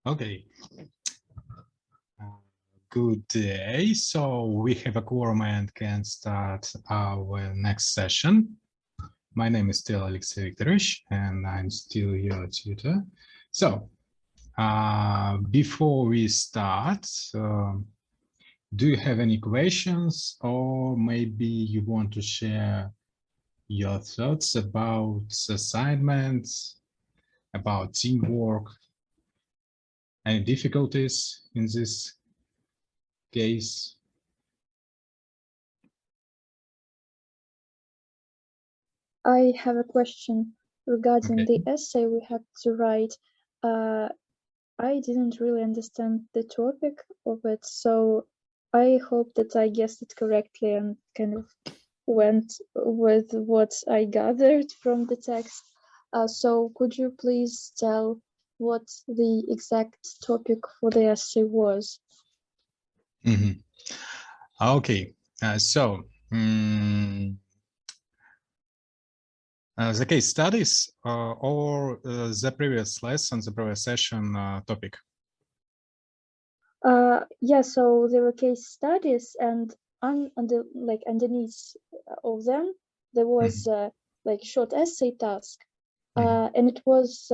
Okay. Good day. So we have a quorum and can start our next session. My name is still Alexey Viktorovich, and I'm still your tutor. So before we start, do you have any questions, or maybe you want to share your thoughts about assignments, about teamwork, any difficulties in this case? I have a question regarding Okay. the essay we had to write. I didn't really understand the topic of it, so I hope that I guessed it correctly and kind of went with what I gathered from the text. So could you please tell what the exact topic for the essay was? Mm-hmm. Okay, the case studies or the previous lesson, the previous session topic? Yeah, so there were case studies, and underneath of them, there was like short essay task, and it was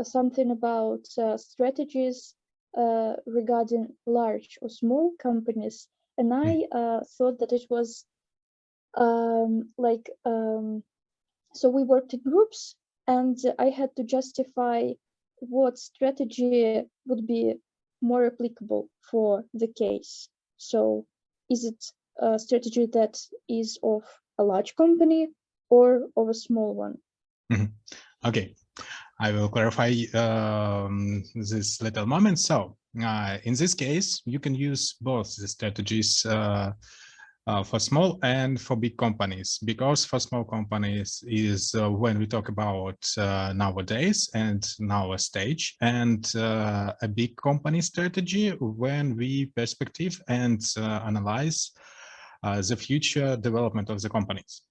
something about strategies regarding large or small companies. And I thought that it was so we worked in groups, and I had to justify what strategy would be more applicable for the case. So is it a strategy that is of a large company or of a small one? Okay, I will clarify this little moment. So in this case, you can use both the strategies for small and for big companies, because for small companies is when we talk about nowadays and now a stage, and a big company strategy when we perspective and analyze the future development of the companies.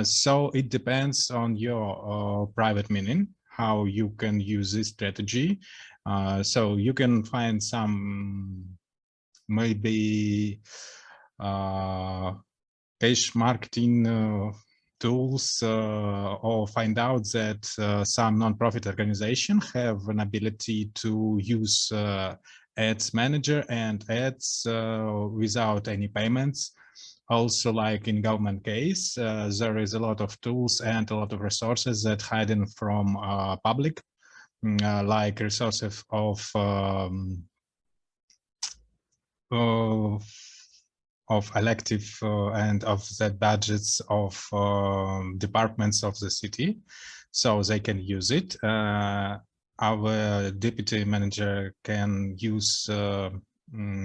So it depends on your private meaning, how you can use this strategy. So you can find some maybe cash marketing tools or find out that some non-profit organization have an ability to use ads manager and ads without any payments. Also, like in government case, there is a lot of tools and a lot of resources that hidden from public, like resources of elective and of the budgets of departments of the city, so they can use it. Our deputy manager can use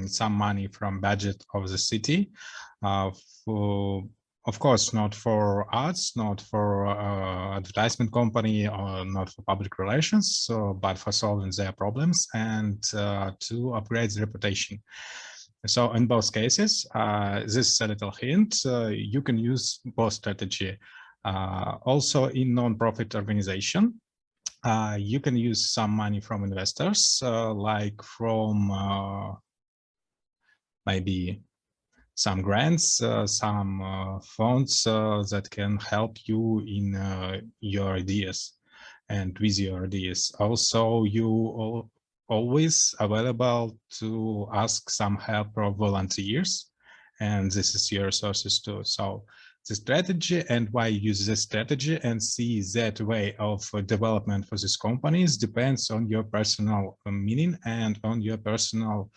some money from budget of the city for, of course, not for ads, not for advertisement company, or not for public relations, but for solving their problems and to upgrade the reputation. So in both cases, this is a little hint, you can use both strategy. Also in non-profit organization, you can use some money from investors, like from maybe some grants, some funds that can help you in your ideas and with your ideas. Also, you always available to ask some help from volunteers, and this is your resources too. So the strategy and why you use this strategy and see that way of development for these companies depends on your personal meaning and on your personal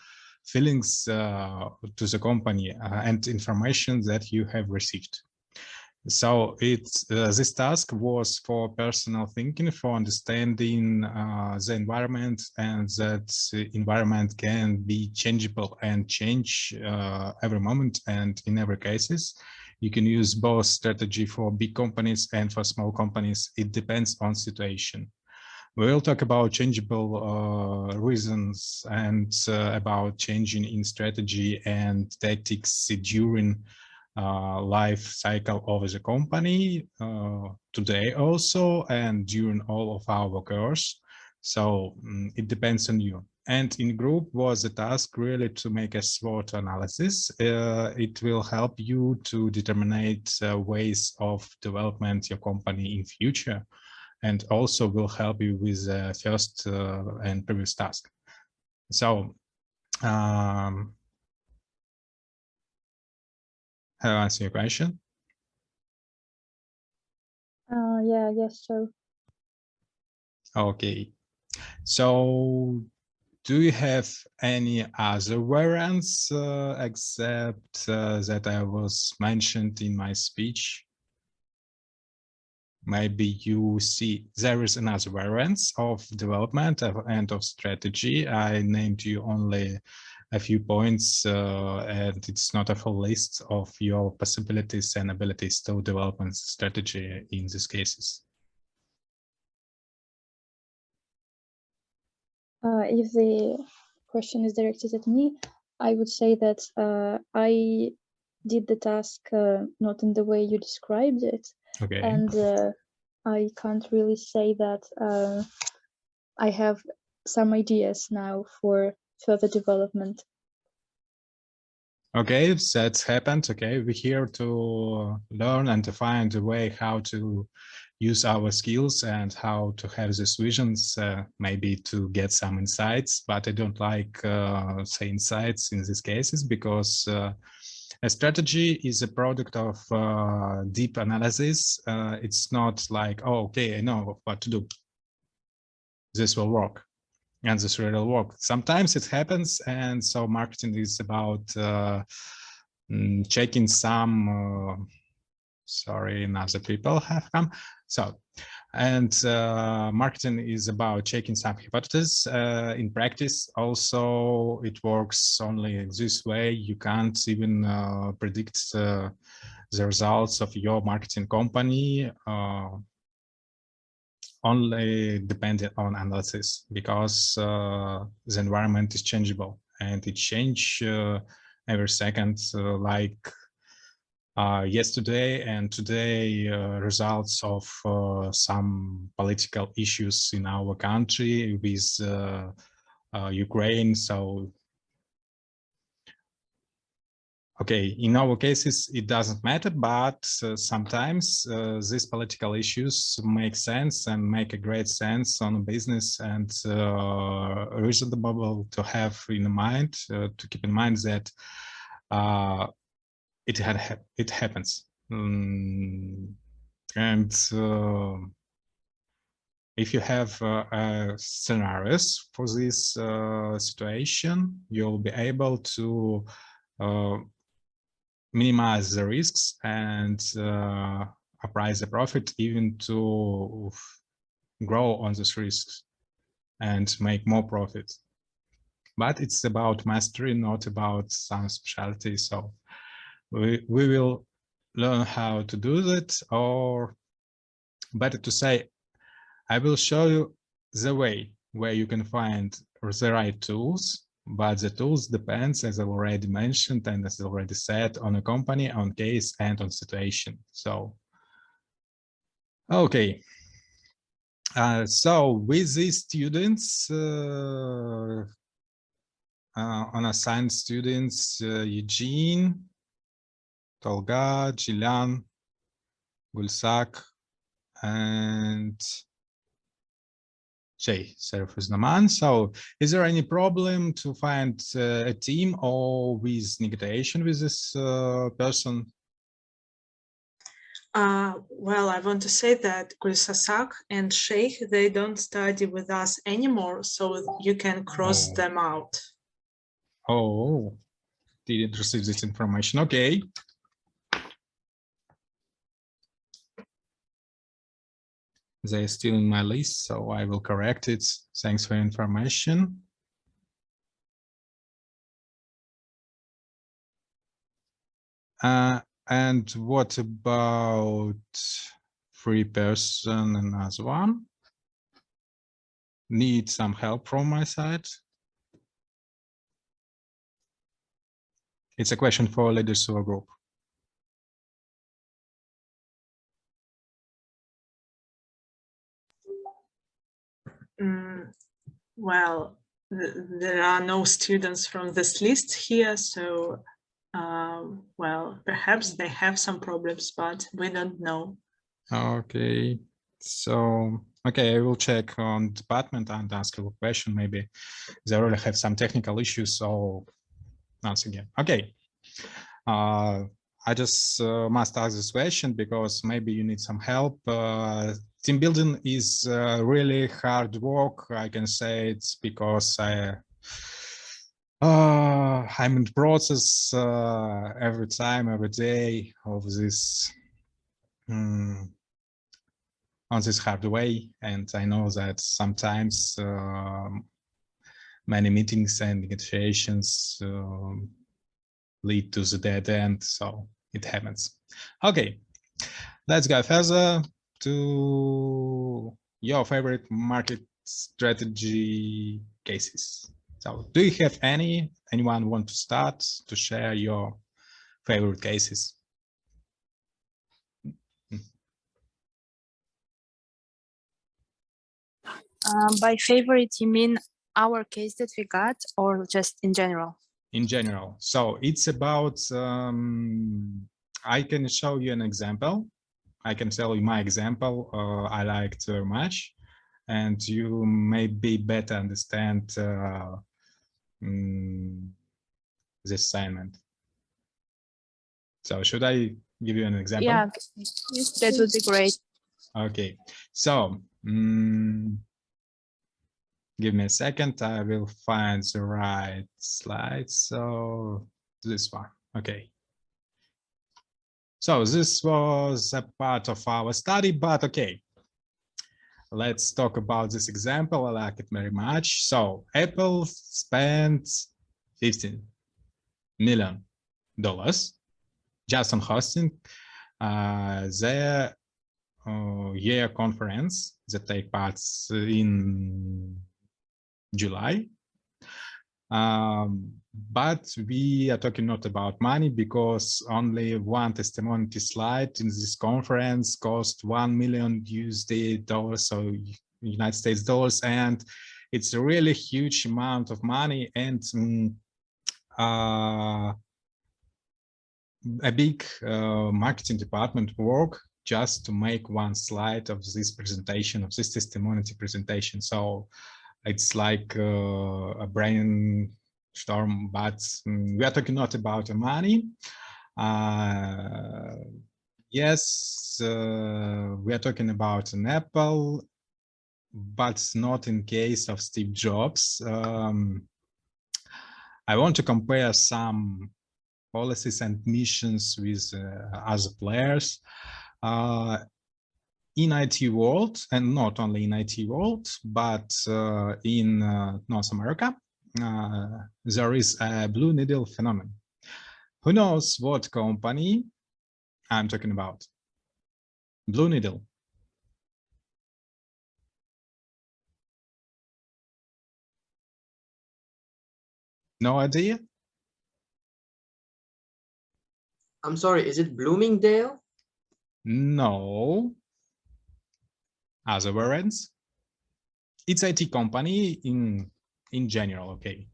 feelings to the company and information that you have received. So it's this task was for personal thinking, for understanding the environment, and that the environment can be changeable and change every moment and in every cases. You can use both strategy for big companies and for small companies. It depends on situation. We'll talk about changeable reasons and about changing in strategy and tactics during life cycle of the company today also and during all of our course. So it depends on you. And in group was a task really to make a SWOT analysis. It will help you to determine ways of development your company in future, and also will help you with the first and previous task. So have I answered your question? Yeah, I guess so. Okay. So do you have any other variants except that I was mentioned in my speech? Maybe you see there is another variance of development and of strategy. I named you only a few points, and it's not a full list of your possibilities and abilities to develop a strategy in these cases. If the question is directed at me, I would say that I did the task not in the way you described it. Okay. And I can't really say that I have some ideas now for further development. Okay, that's happened. Okay, we're here to learn and to find a way how to use our skills and how to have these visions, maybe to get some insights, but I don't like say insights in these cases, because a strategy is a product of deep analysis. It's not like, oh, okay, I know what to do. This will work. And this really work. Sometimes it happens, and so marketing is about checking some. Sorry, other people have come. So, and marketing is about checking some hypotheses. In practice, also it works only this way. You can't even predict the results of your marketing company. Only dependent on analysis, because the environment is changeable and it changes every second, like yesterday and today results of some political issues in our country with Ukraine. So okay, in our cases, it doesn't matter, but sometimes these political issues make sense and make a great sense on a business, and reasonable to have in mind, to keep in mind that it happens. And if you have scenarios for this situation, you'll be able to minimize the risks and appraise the profit, even to grow on these risks and make more profit. But it's about mastery, not about some specialty. So we will learn how to do that, or better to say, I will show you the way where you can find the right tools, but the tools depends, as I already mentioned and as I already said, on a company, on case, and on situation. So, okay. So with these students, unassigned students, Eugene, Tolga, Jilan, Gulsak, and Jay, Serafus Naman. So is there any problem to find a team or with negotiation with this person? Well, I want to say that Gulsasak and Sheikh, they don't study with us anymore, so you can cross them out. Oh, didn't receive this information. Okay. They're still in my list, so I will correct it. Thanks for your information. And what about 3 person and as one? Need some help from my side? It's a question for leaders of a group. Well, there are no students from this list here, so well, perhaps they have some problems, but we don't know. Okay, so okay, I will check on department and ask you a question. Maybe they really have some technical issues. So once again, okay. I just must ask this question because maybe you need some help. Team building is really hard work. I can say it's because I'm in the process every time, every day of this on this hard way, and I know that sometimes many meetings and negotiations lead to the dead end, so it happens. Okay, let's go further to your favorite market strategy cases. So do you have anyone want to start to share your favorite cases? By favorite, you mean our case that we got or just in general? In general. So it's about, I can show you an example. I can tell you my example I liked very much, and you maybe better understand this assignment. So should I give you an example? Yeah, that would be great. Okay, so give me a second, I will find the right slide. So this one, okay. So this was a part of our study, but okay. Let's talk about this example. I like it very much. So Apple spent $15 million just on hosting their year conference that take part in July. But we are talking not about money because only one testimony slide in this conference cost $1 million USD, so United States dollars, and it's a really huge amount of money and a big marketing department work just to make one slide of this presentation, of this testimony presentation. So it's like a brainstorm, but we are talking not about the money. Yes, we are talking about an Apple, but not in case of Steve Jobs. I want to compare some policies and missions with other players. In IT world, and not only in IT world, but in North America, there is a blue needle phenomenon. Who knows what company I'm talking about? Blue needle. No idea? I'm sorry, is it Bloomingdale? No. Other variants? It's IT company in general, okay.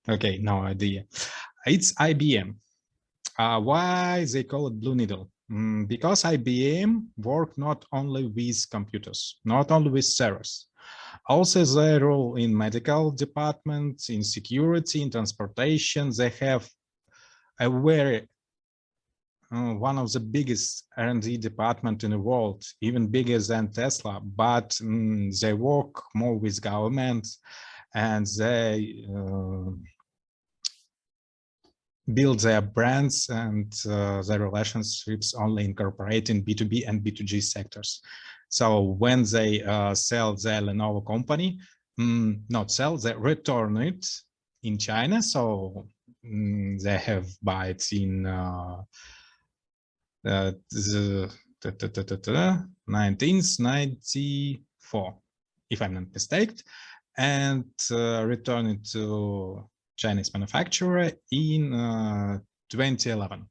Okay, no idea. It's IBM. Why they call it blue needle? Because IBM work not only with computers, not only with servers, also their role in medical departments, in security, in transportation. They have a very one of the biggest R&D department in the world, even bigger than Tesla, but they work more with government, and they build their brands and their relationships only incorporating B2B and B2G sectors. So when they sell their Lenovo company, not sell, they return it in China. So they have buy it in the 1994, if I'm not mistaken, and return it to Chinese manufacturer in 2011.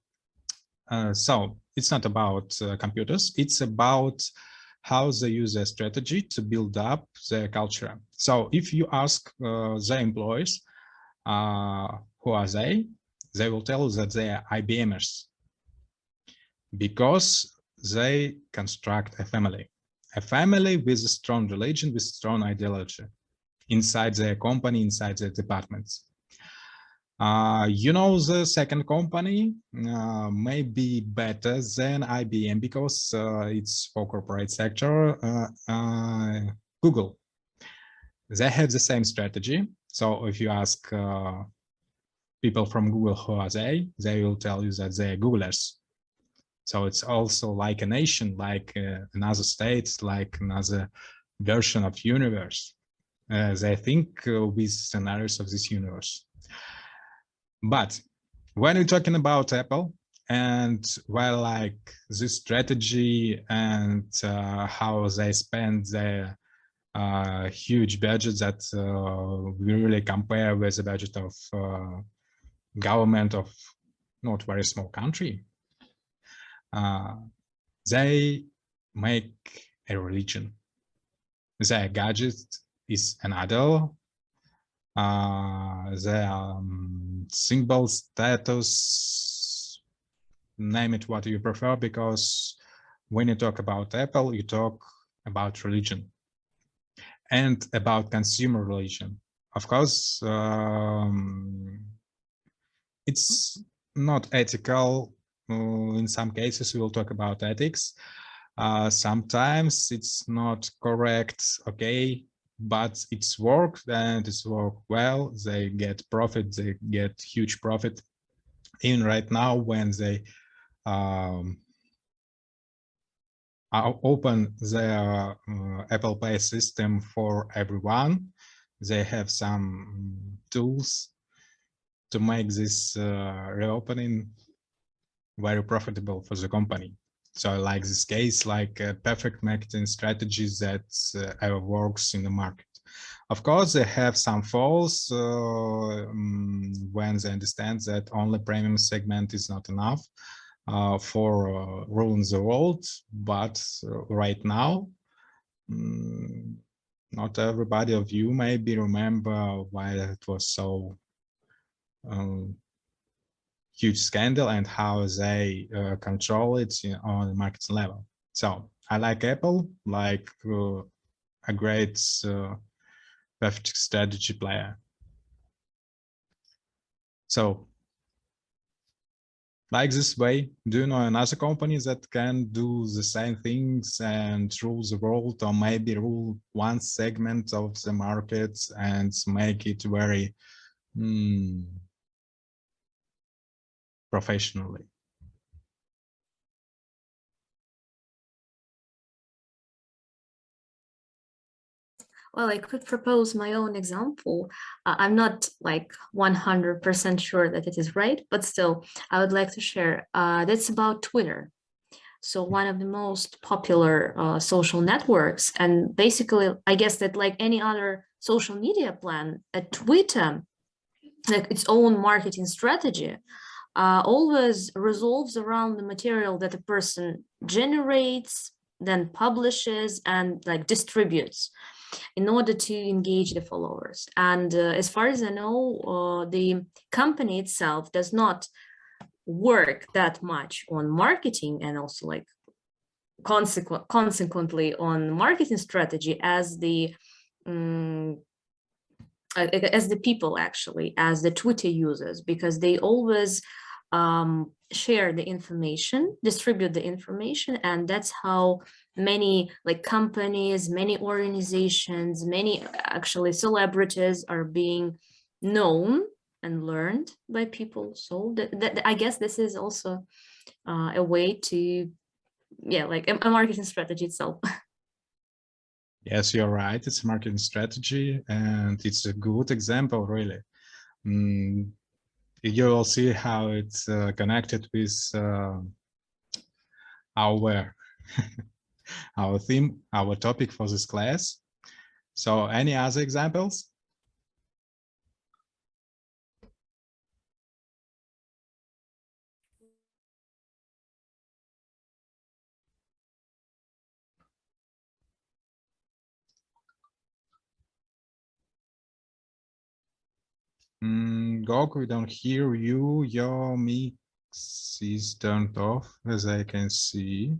So it's not about computers, it's about how they use their strategy to build up their culture. So if you ask the employees, who are they will tell you that they are IBMers, because they construct a family with a strong religion, with strong ideology inside their company, inside their departments. You know, the second company may be better than IBM because it's for corporate sector, Google. They have the same strategy. So if you ask people from Google who are they will tell you that they are Googlers. So it's also like a nation, like another state, like another version of universe. They think with scenarios of this universe. But when we're talking about Apple and well, like this strategy and how they spend their huge budget that we really compare with the budget of government of not very small country, they make a religion. Their gadget is an idol. Their symbol, status, name it what you prefer, because when you talk about Apple, you talk about religion and about consumer religion. Of course, it's not ethical. In some cases, we will talk about ethics. Sometimes it's not correct, okay, but it's worked and it's worked well. They get profit, they get huge profit. Even right now, when they open their Apple Pay system for everyone, they have some tools to make this reopening very profitable for the company. So I like this case, like a perfect marketing strategy that ever works in the market. Of course, they have some faults when they understand that only premium segment is not enough for ruling the world. But right now, not everybody of you maybe remember why it was so huge scandal and how they control it on the market level. So I like Apple, like a great perfect strategy player. So like this way, do you know another company that can do the same things and rule the world, or maybe rule one segment of the market and make it very professionally? Well, I could propose my own example. I'm not like 100% sure that it is right, but still, I would like to share. That's about Twitter. So one of the most popular social networks, and basically, I guess that like any other social media plan, Twitter, like its own marketing strategy, always revolves around the material that a person generates, then publishes, and like distributes in order to engage the followers. And as far as I know, the company itself does not work that much on marketing and also like consequently on marketing strategy as the people, actually, as the Twitter users, because they always share the information, distribute the information, and that's how many like companies, many organizations, many actually celebrities are being known and learned by people. So I guess this is also a way to, yeah, like a marketing strategy itself. Yes, you're right. It's a marketing strategy, and it's a good example, really. You will see how it's connected with our our theme, our topic for this class. So, any other examples? Gog, we don't hear you. Your mix is turned off, as I can see.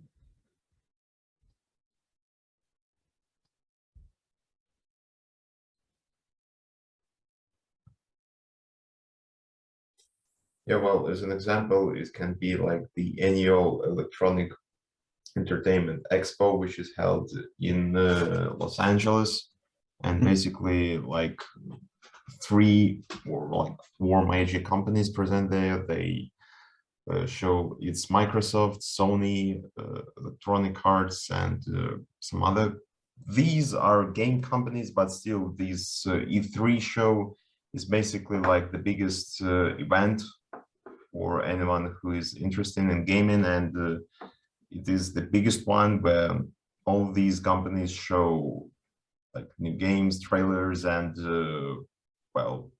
Yeah, well, as an example, it can be like the annual Electronic Entertainment Expo, which is held in Los Angeles, and basically like 3 or like 4 major companies present there. They show it's Microsoft, Sony, Electronic Arts, and some other. These are game companies, but still, this E3 show is basically like the biggest event for anyone who is interested in gaming, and it is the biggest one where all these companies show like new games, trailers, and well,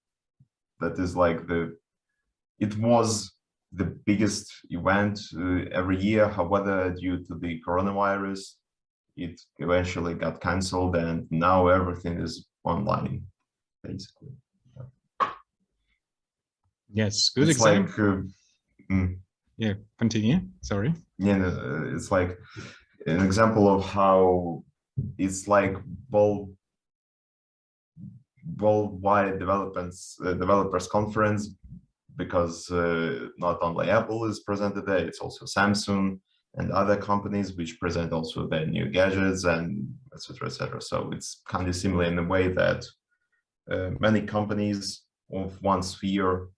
that is like it was the biggest event every year. However, due to the coronavirus, it eventually got canceled, and now everything is online, basically. Yes, good It's example. like Yeah, continue. Sorry. yeah, it's like an example of how it's like worldwide developers conference, because not only Apple is presented there, it's also Samsung and other companies which present also their new gadgets and etc. etc. So it's kind of similar in a way that many companies of one sphere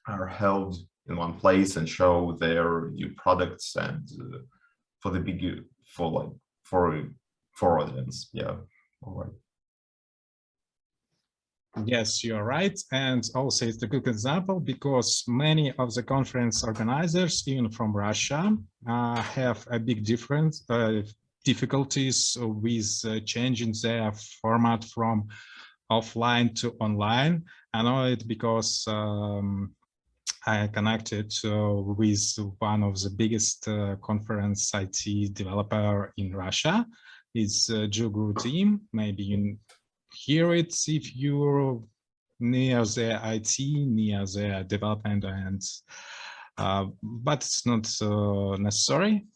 are held in one place and show their new products, and for the big for audience. Yeah, all right. Yes, you're right. And also it's a good example because many of the conference organizers, even from Russia, have a big difference, difficulties with changing their format from offline to online. I know it because I connected with one of the biggest conference IT developer in Russia. It's Jugu team. Maybe you hear it if you're near the IT, near the development, and but it's not necessary.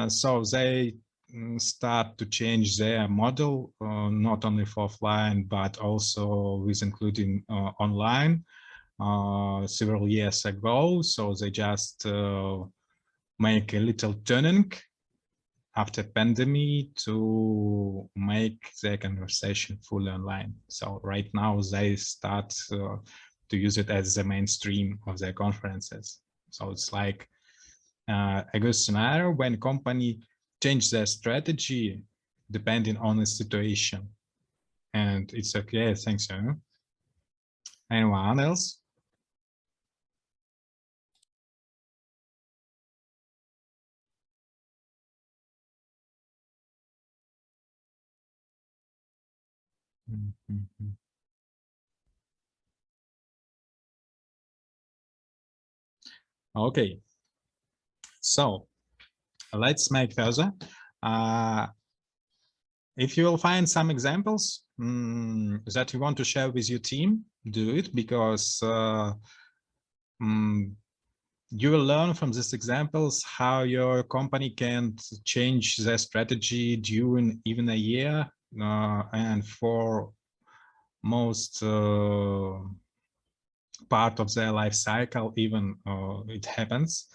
So they start to change their model, not only for offline, but also with including online several years ago. So they just make a little turning after pandemic to make their conversation fully online. So right now they start to use it as the mainstream of their conferences. So it's like a good scenario when company change their strategy depending on the situation. And it's okay, thanks. Anyone else? Okay, so let's make further. If you will find some examples that you want to share with your team, do it, because you will learn from these examples how your company can change their strategy during even a year, and for most part of their life cycle, even it happens.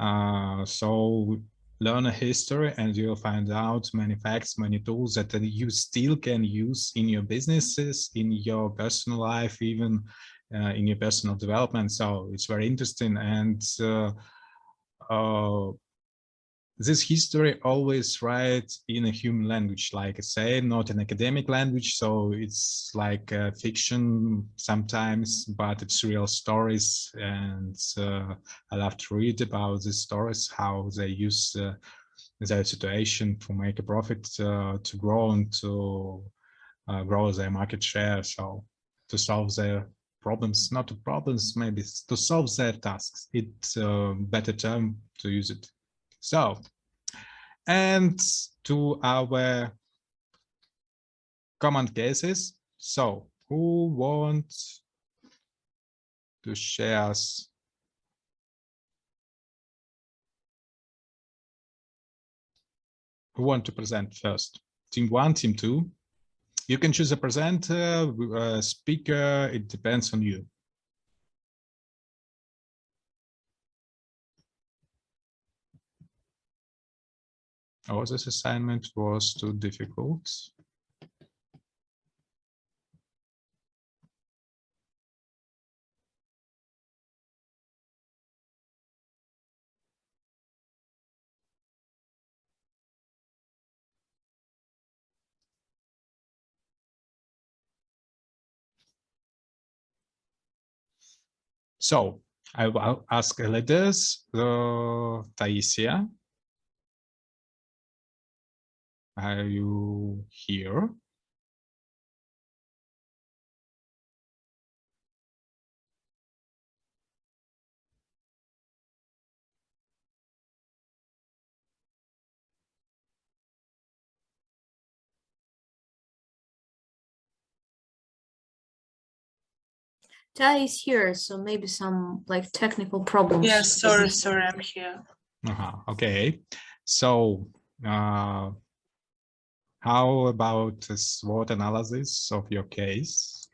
So learn a history and you'll find out many facts, many tools that you still can use in your businesses, in your personal life, even in your personal development. So it's very interesting. And this history always write in a human language, like I say, not an academic language. So it's like fiction sometimes, but it's real stories. And I love to read about these stories, how they use their situation to make a profit, to grow and to grow their market share. So to solve their problems, not problems, maybe to solve their tasks. It's a better term to use it. So, and to our common cases. So who wants to share us. Who want to present first? Team 1, team 2? You can choose a presenter, a speaker, it depends on you. Oh, this assignment was too difficult. So I will ask leaders, Taisia. Are you here? Tai is here, so maybe some like technical problems. Yes, sorry, I'm here. Okay. So how about a SWOT analysis of your case?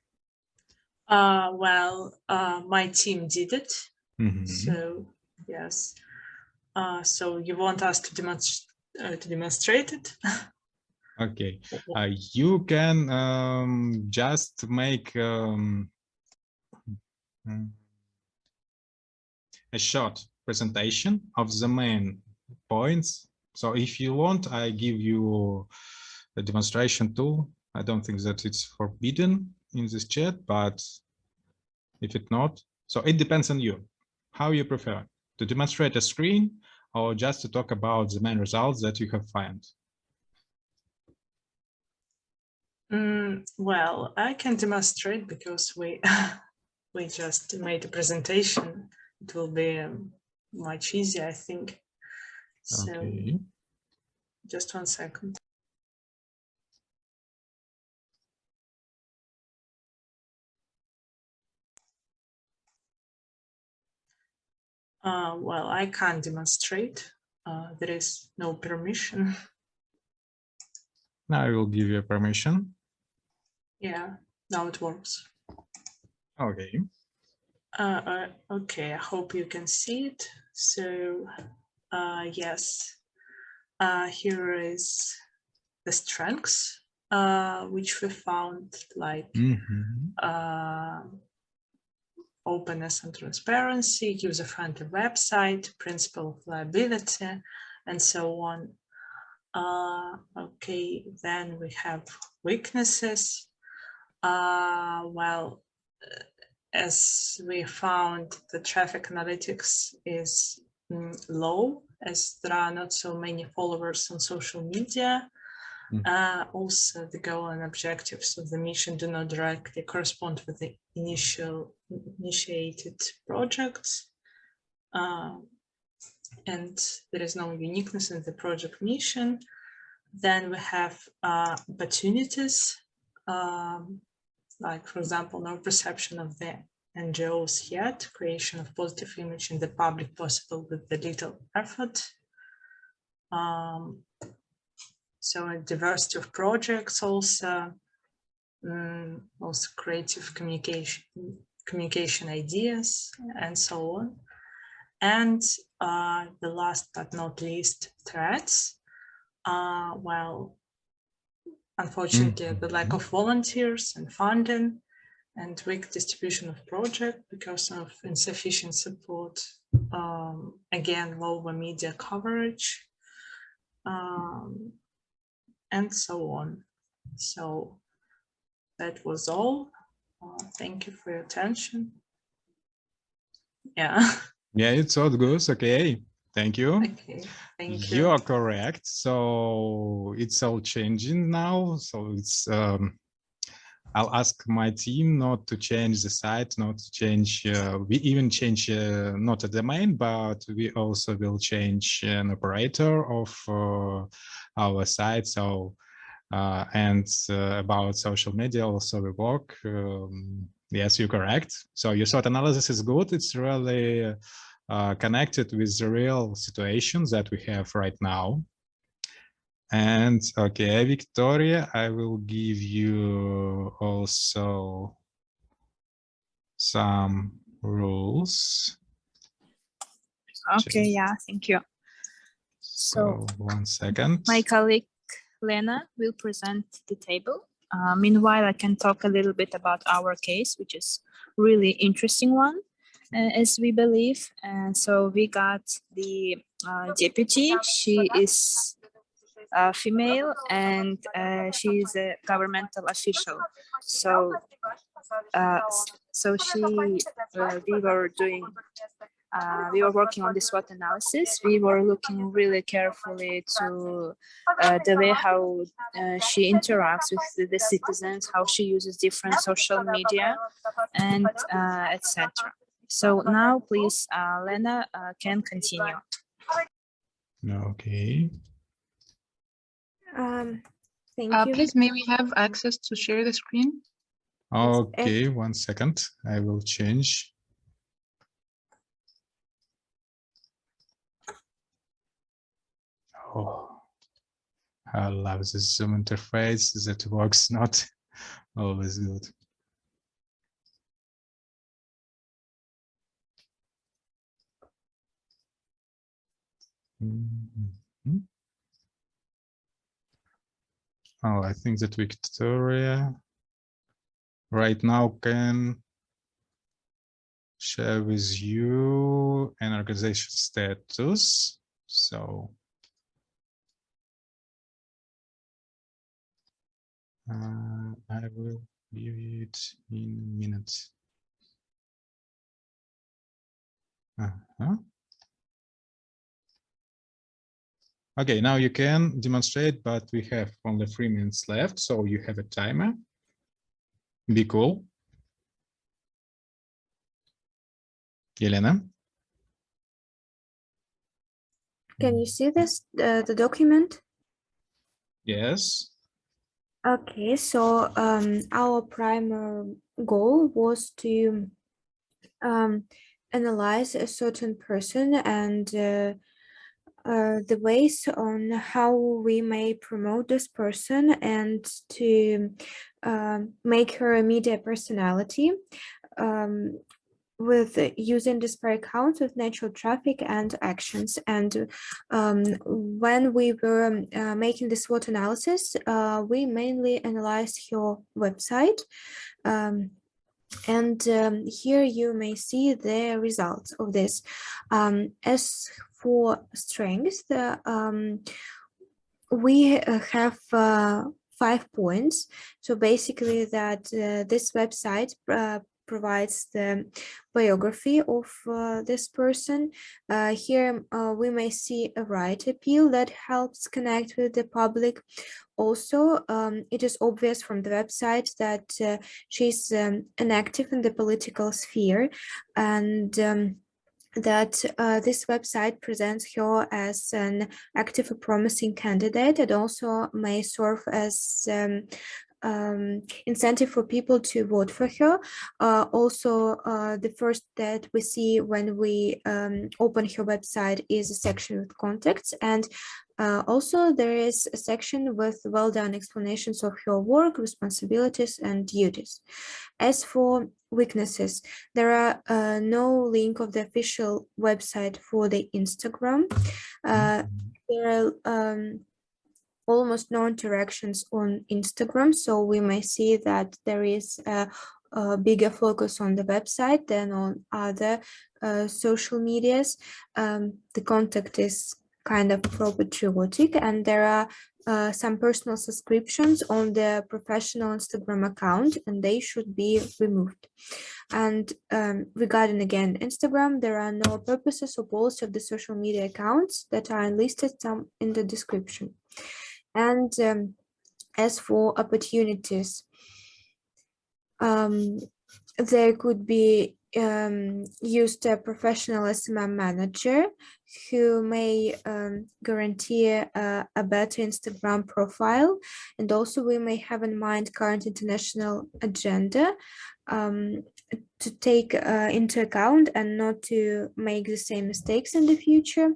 Well, my team did it. Mm-hmm. So yes. So you want us to demonstrate it? Okay. You can just make a short presentation of the main points. So if you want, I give you a demonstration tool. I don't think that it's forbidden in this chat, but if it's not, so it depends on you, how you prefer to demonstrate a screen or just to talk about the main results that you have found. Well, I can demonstrate because we we just made a presentation. It will be much easier, I think. So Okay. just 1 second. Well, I can't demonstrate. There is no permission. Now I will give you permission. Yeah, now it works. Okay. Okay, I hope you can see it. So, yes, here is the strengths, which we found, like openness and transparency, user-friendly website, principle of liability, and so on. Okay, then we have weaknesses. Well, as we found, the traffic analytics is low, as there are not so many followers on social media. Also, the goal and objectives of the mission do not directly correspond with the initiated projects. And there is no uniqueness in the project mission. Then we have opportunities, like, for example, no perception of the NGOs yet, creation of positive image in the public possible with the little effort. So a diversity of projects also, also creative communication ideas, and so on. And the last but not least, threats. Well, unfortunately, the lack of volunteers and funding and weak distribution of project because of insufficient support, again, lower media coverage, and so on. So that was all. Thank you for your attention. Yeah. Yeah, it's all good. Okay. Thank you. Okay, thank you. You are correct. So it's all changing now. So it's I'll ask my team not to change the site, not to change. We even change not a domain, but we also will change an operator of our site. So and about social media also we work. Yes, you're correct. So your SWOT analysis is good. It's really connected with the real situations that we have right now. And okay, Victoria, I will give you also some rules. Okay, yeah, thank you. So 1 second. My colleague Lena will present the table. Meanwhile, I can talk a little bit about our case, which is really interesting one, as we believe. So we got the deputy. She is female and she is a governmental official. So we were working on this SWOT analysis. We were looking really carefully to the way how she interacts with the citizens, how she uses different social media, and etc. So now, please, Lena can continue. Okay. Thank you. Please, may we have access to share the screen? Okay, 1 second. I will change. Oh, I love this Zoom interface that works not always good. Oh, I think that Victoria right now can share with you an organization status. So I will view it in a minute. Okay, now you can demonstrate, but we have only 3 minutes left, so you have a timer. Be cool. Elena? Can you see this, the document? Yes. Okay, so our primary goal was to analyze a certain person and the ways on how we may promote this person and to make her a media personality with using disparate accounts with natural traffic and actions. And when we were making the SWOT analysis, we mainly analyzed her website. And here you may see the results of this. As for strengths, we have 5 points. So basically that this website provides the biography of this person. Here we may see a right appeal that helps connect with the public. Also, it is obvious from the website that she's inactive in the political sphere, and that this website presents her as an active or promising candidate. It also may serve as incentive for people to vote for her. Also, the first that we see when we open her website is a section with contacts, and also there is a section with well-done explanations of her work, responsibilities, and duties. As for weaknesses, there are no link of the official website for the Instagram. There are almost no interactions on Instagram, so we may see that there is a bigger focus on the website than on other social medias. The contact is kind of patriotic, and there are some personal subscriptions on the professional Instagram account, and they should be removed. And regarding again Instagram, there are no purposes or policy of the social media accounts that are listed some in the description. And as for opportunities, there could be used a professional SMM manager who may guarantee a better Instagram profile. And also we may have in mind current international agenda to take into account and not to make the same mistakes in the future.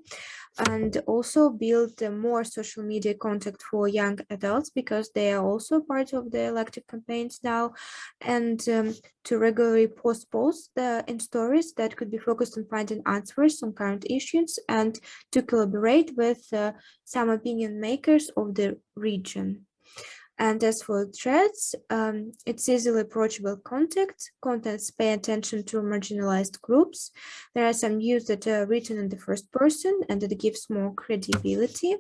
And also build more social media contact for young adults because they are also part of the elective campaigns now, and to regularly post posts in stories that could be focused on finding answers on current issues, and to collaborate with some opinion makers of the region. And as for threads, it's easily approachable contents pay attention to marginalized groups. There are some news that are written in the first person and it gives more credibility.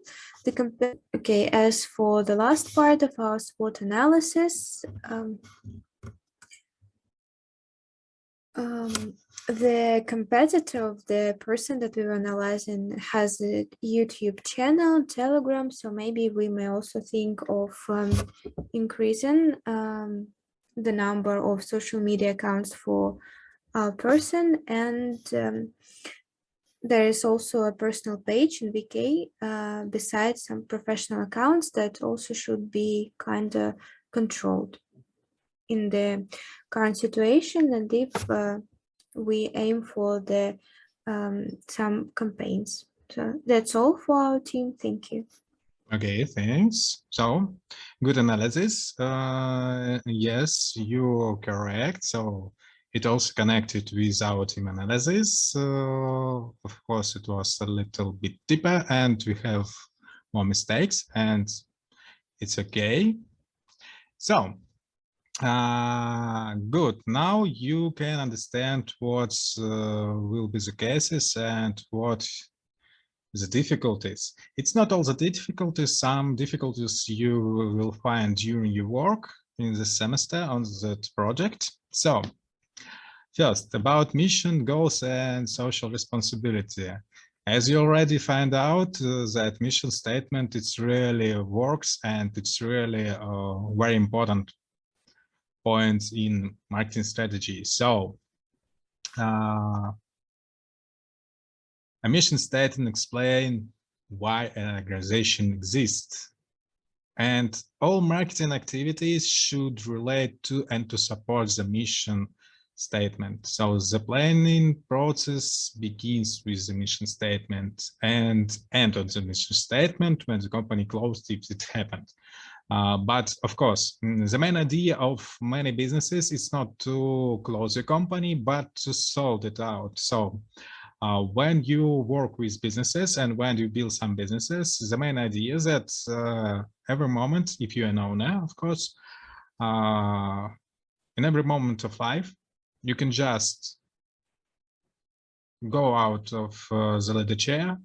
Okay, as for the last part of our SWOT analysis, the competitor of the person that we were analyzing has a YouTube channel, Telegram, so maybe we may also think of increasing the number of social media accounts for our person. And there is also a personal page in VK besides some professional accounts that also should be kind of controlled in the current situation, and if we aim for the some campaigns. So that's all for our team. Thank you. Okay, thanks. So good analysis. Yes, you're correct. So it also connected with our team analysis. Of course, it was a little bit deeper and we have more mistakes, and it's okay. So good. Now you can understand what will be the cases and what the difficulties. It's not all the difficulties. Some difficulties you will find during your work in the semester on that project. So first, about mission, goals, and social responsibility. As you already find out, that mission statement, it's really works, and it's really very important points in marketing strategy. So a mission statement explains why an organization exists, and all marketing activities should relate to and to support the mission statement. So the planning process begins with the mission statement and end on the mission statement when the company closed, if it happened. But of course, the main idea of many businesses is not to close a company, but to sort it out. So when you work with businesses and when you build some businesses, the main idea is that every moment, if you're an owner, of course, in every moment of life, you can just go out of the leather chair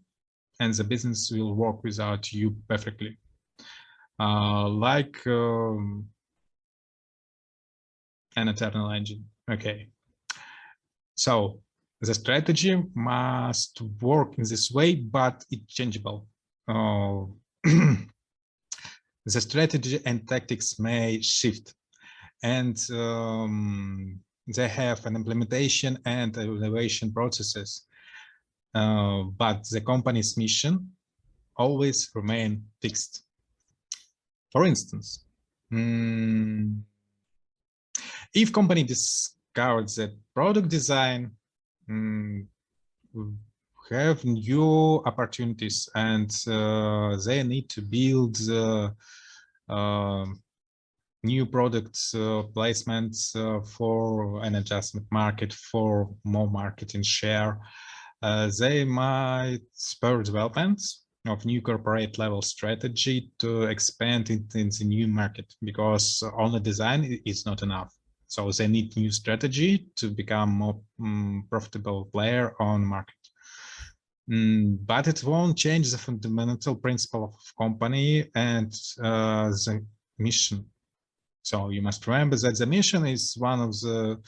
and the business will work without you perfectly. Like an eternal engine. Okay. So the strategy must work in this way, but it's changeable. The strategy and tactics may shift, and they have an implementation and evaluation processes. But the company's mission always remain fixed. For instance, if company discards that product design have new opportunities and they need to build new products placements for an adjustment market, for more marketing share, they might spur developments of new corporate level strategy to expand it in the new market, because only design is not enough. So they need new strategy to become more profitable player on market. But it won't change the fundamental principle of company and the mission. So you must remember that the mission is one of the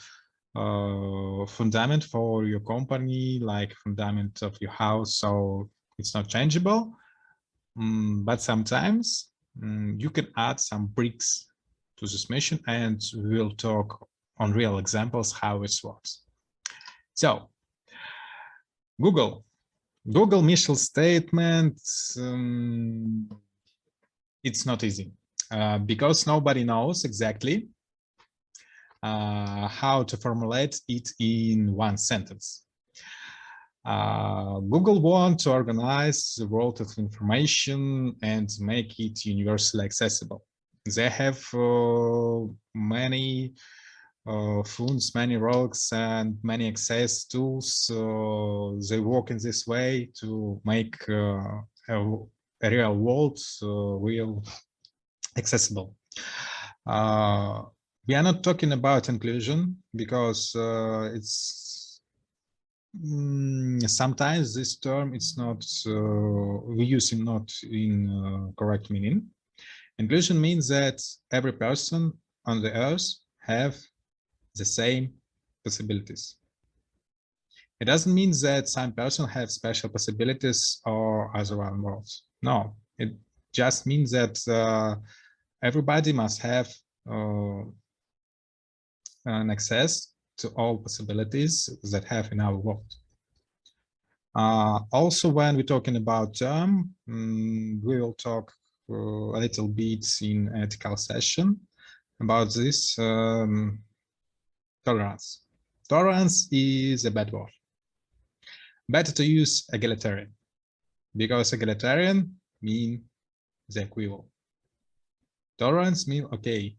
fundament for your company, like fundament of your house. So it's not changeable, but sometimes you can add some bricks to this mission, and we'll talk on real examples how it works. So Google mission statement, it's not easy because nobody knows exactly how to formulate it in one sentence. Google wants to organize the world of information and make it universally accessible. They have many phones, many roles, and many access tools. They work in this way to make a real world real accessible. We are not talking about inclusion because it's sometimes this term it's not we use it not in correct meaning. Inclusion means that every person on the earth have the same possibilities. It doesn't mean that some person have special possibilities or other worlds. No, it just means that everybody must have an access to all possibilities that have in our world. Also, when we're talking about term, we will talk a little bit in ethical session about this tolerance. Tolerance is a bad word. Better to use egalitarian, because egalitarian means the equivalent. Tolerance means, okay,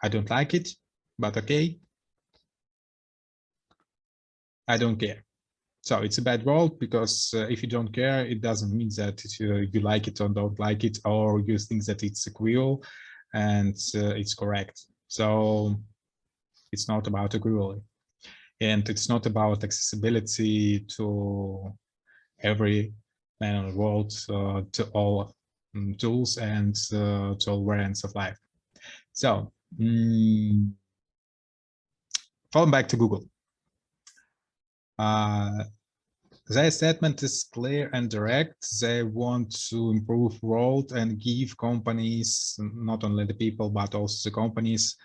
I don't like it, but okay, I don't care. So it's a bad word because if you don't care, it doesn't mean that you like it or don't like it, or you think that it's equal and it's correct. So it's not about equality, and it's not about accessibility to every man in the world, to all tools and to all variants of life. So falling back to Google. Their statement is clear and direct. They want to improve world and give companies, not only the people, but also the companies,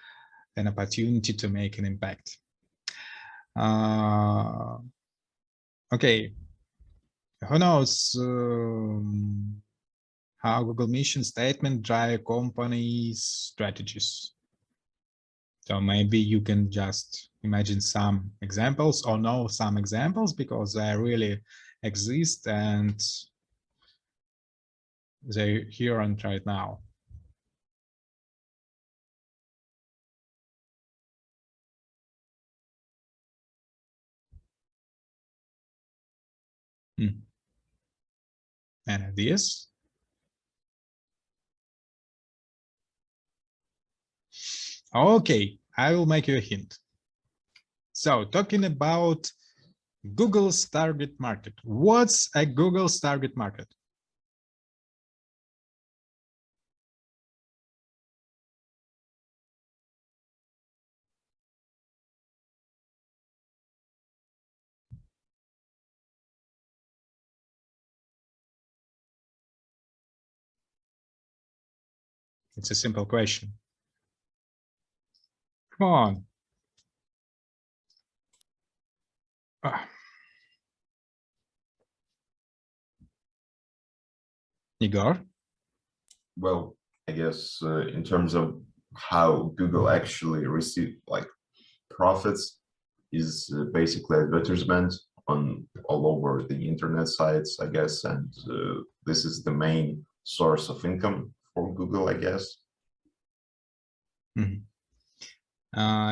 an opportunity to make an impact. Okay, who knows how Google mission statement drive companies' strategies? So maybe you can just imagine some examples or know some examples because they really exist and they're here and right now. Any ideas? Okay, I will make you a hint. So talking about Google's target market. What's a Google's target market? It's a simple question. Come on. Igor? Well, I guess in terms of how Google actually receive like profits is basically advertisement on all over the internet sites, I guess, and this is the main source of income for Google, I guess. Mm-hmm.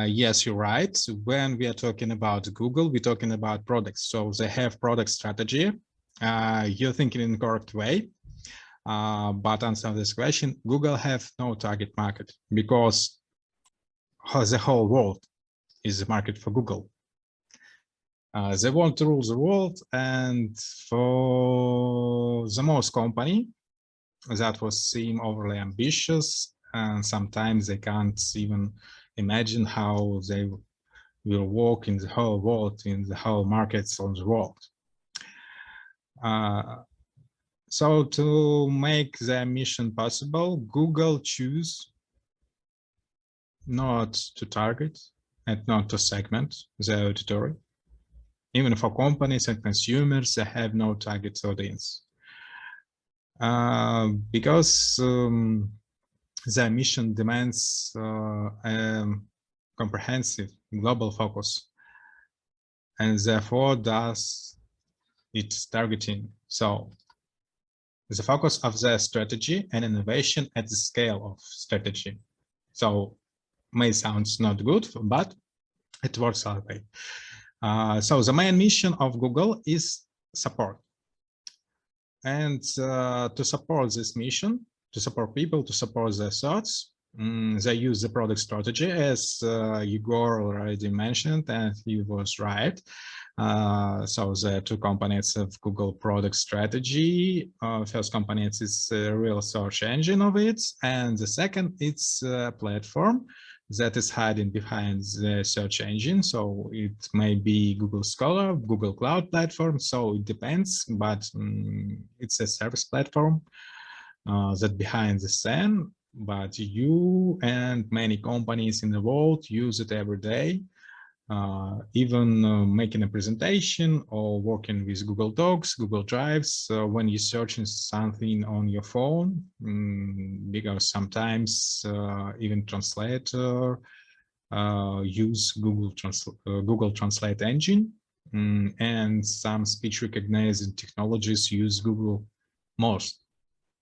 Yes, you're right. When we are talking about Google, we're talking about products. So they have product strategy. You're thinking in the correct way. But answer this question, Google have no target market because the whole world is the market for Google. They want to rule the world, and for the most company, that was seem overly ambitious, and sometimes they can't even imagine how they will work in the whole world, in the whole markets on the world. So to make their mission possible, Google choose not to target and not to segment the auditory, Even for companies and consumers, they have no target audience. Because their mission demands comprehensive global focus, and therefore does its targeting. So the focus of their strategy and innovation at the scale of strategy. So may sounds not good, but it works that way. So the main mission of Google is support. And to support this mission, to support people, to support their thoughts, they use the product strategy, as Igor already mentioned, and he was right. So the two components of Google product strategy. First component is a real search engine of it, and the second, it's a platform that is hiding behind the search engine. So it may be Google Scholar, Google Cloud Platform, so it depends, but it's a service platform that behind the scene, but you and many companies in the world use it every day, even making a presentation or working with Google Docs, Google Drives, when you're searching something on your phone, because sometimes even translator use Google Translate engine, and some speech recognizing technologies use most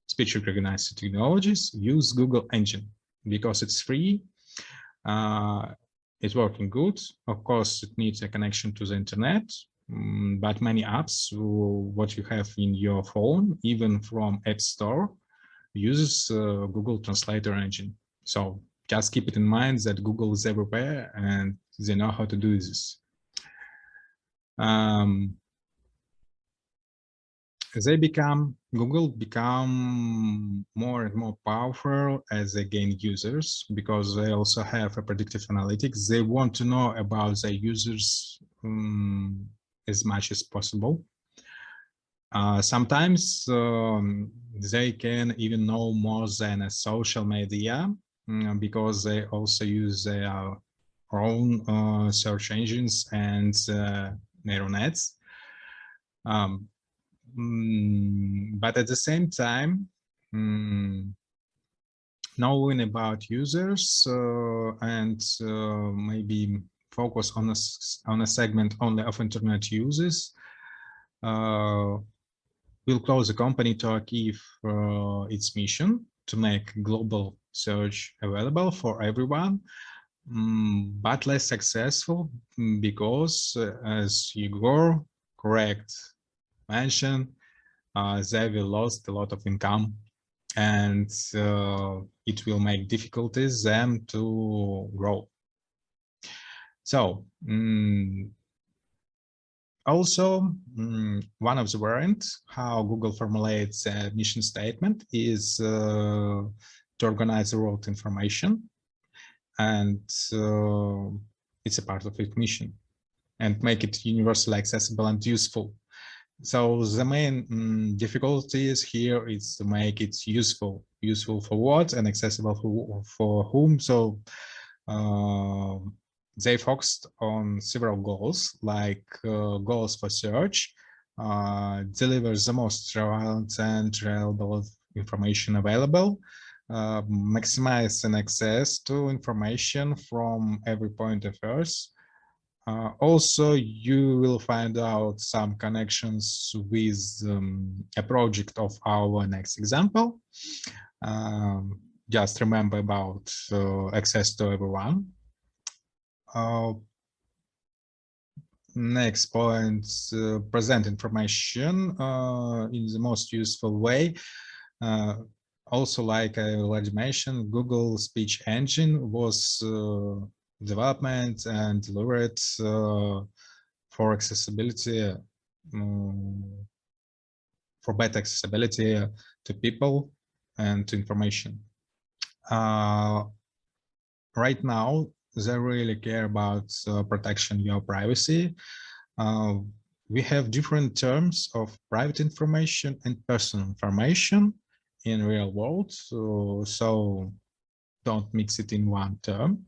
speech recognizing technologies use Google engine because it's free. It's working good. Of course, it needs a connection to the internet, but many apps, what you have in your phone, even from App Store, uses Google Translator engine. So just keep it in mind that Google is everywhere and they know how to do this. Google become more and more powerful as they gain users, because they also have a predictive analytics. They want to know about their users as much as possible. Sometimes they can even know more than a social media, because they also use their own search engines and neural nets. But at the same time, knowing about users and maybe focus on a segment only of internet users will close the company to achieve its mission to make global search available for everyone, but less successful because, as Igor correct mentioned, they will lost a lot of income, and it will make difficulties them to grow. So also, one of the variants how Google formulates a mission statement is to organize the world information, and it's a part of its mission, and make it universally accessible and useful. So the main difficulties here is to make it useful for what and accessible for whom. So they focused on several goals, like goals for search, deliver the most relevant and reliable information available, maximize an access to information from every point of view. Also, you will find out some connections with a project of our next example. Just remember about access to everyone. Next point, present information in the most useful way. Also, like I already mentioned, Google Speech Engine was development and delivered for accessibility, for better accessibility to people and to information. Right now, they really care about protection your privacy. We have different terms of private information and personal information in real world, so don't mix it in one term.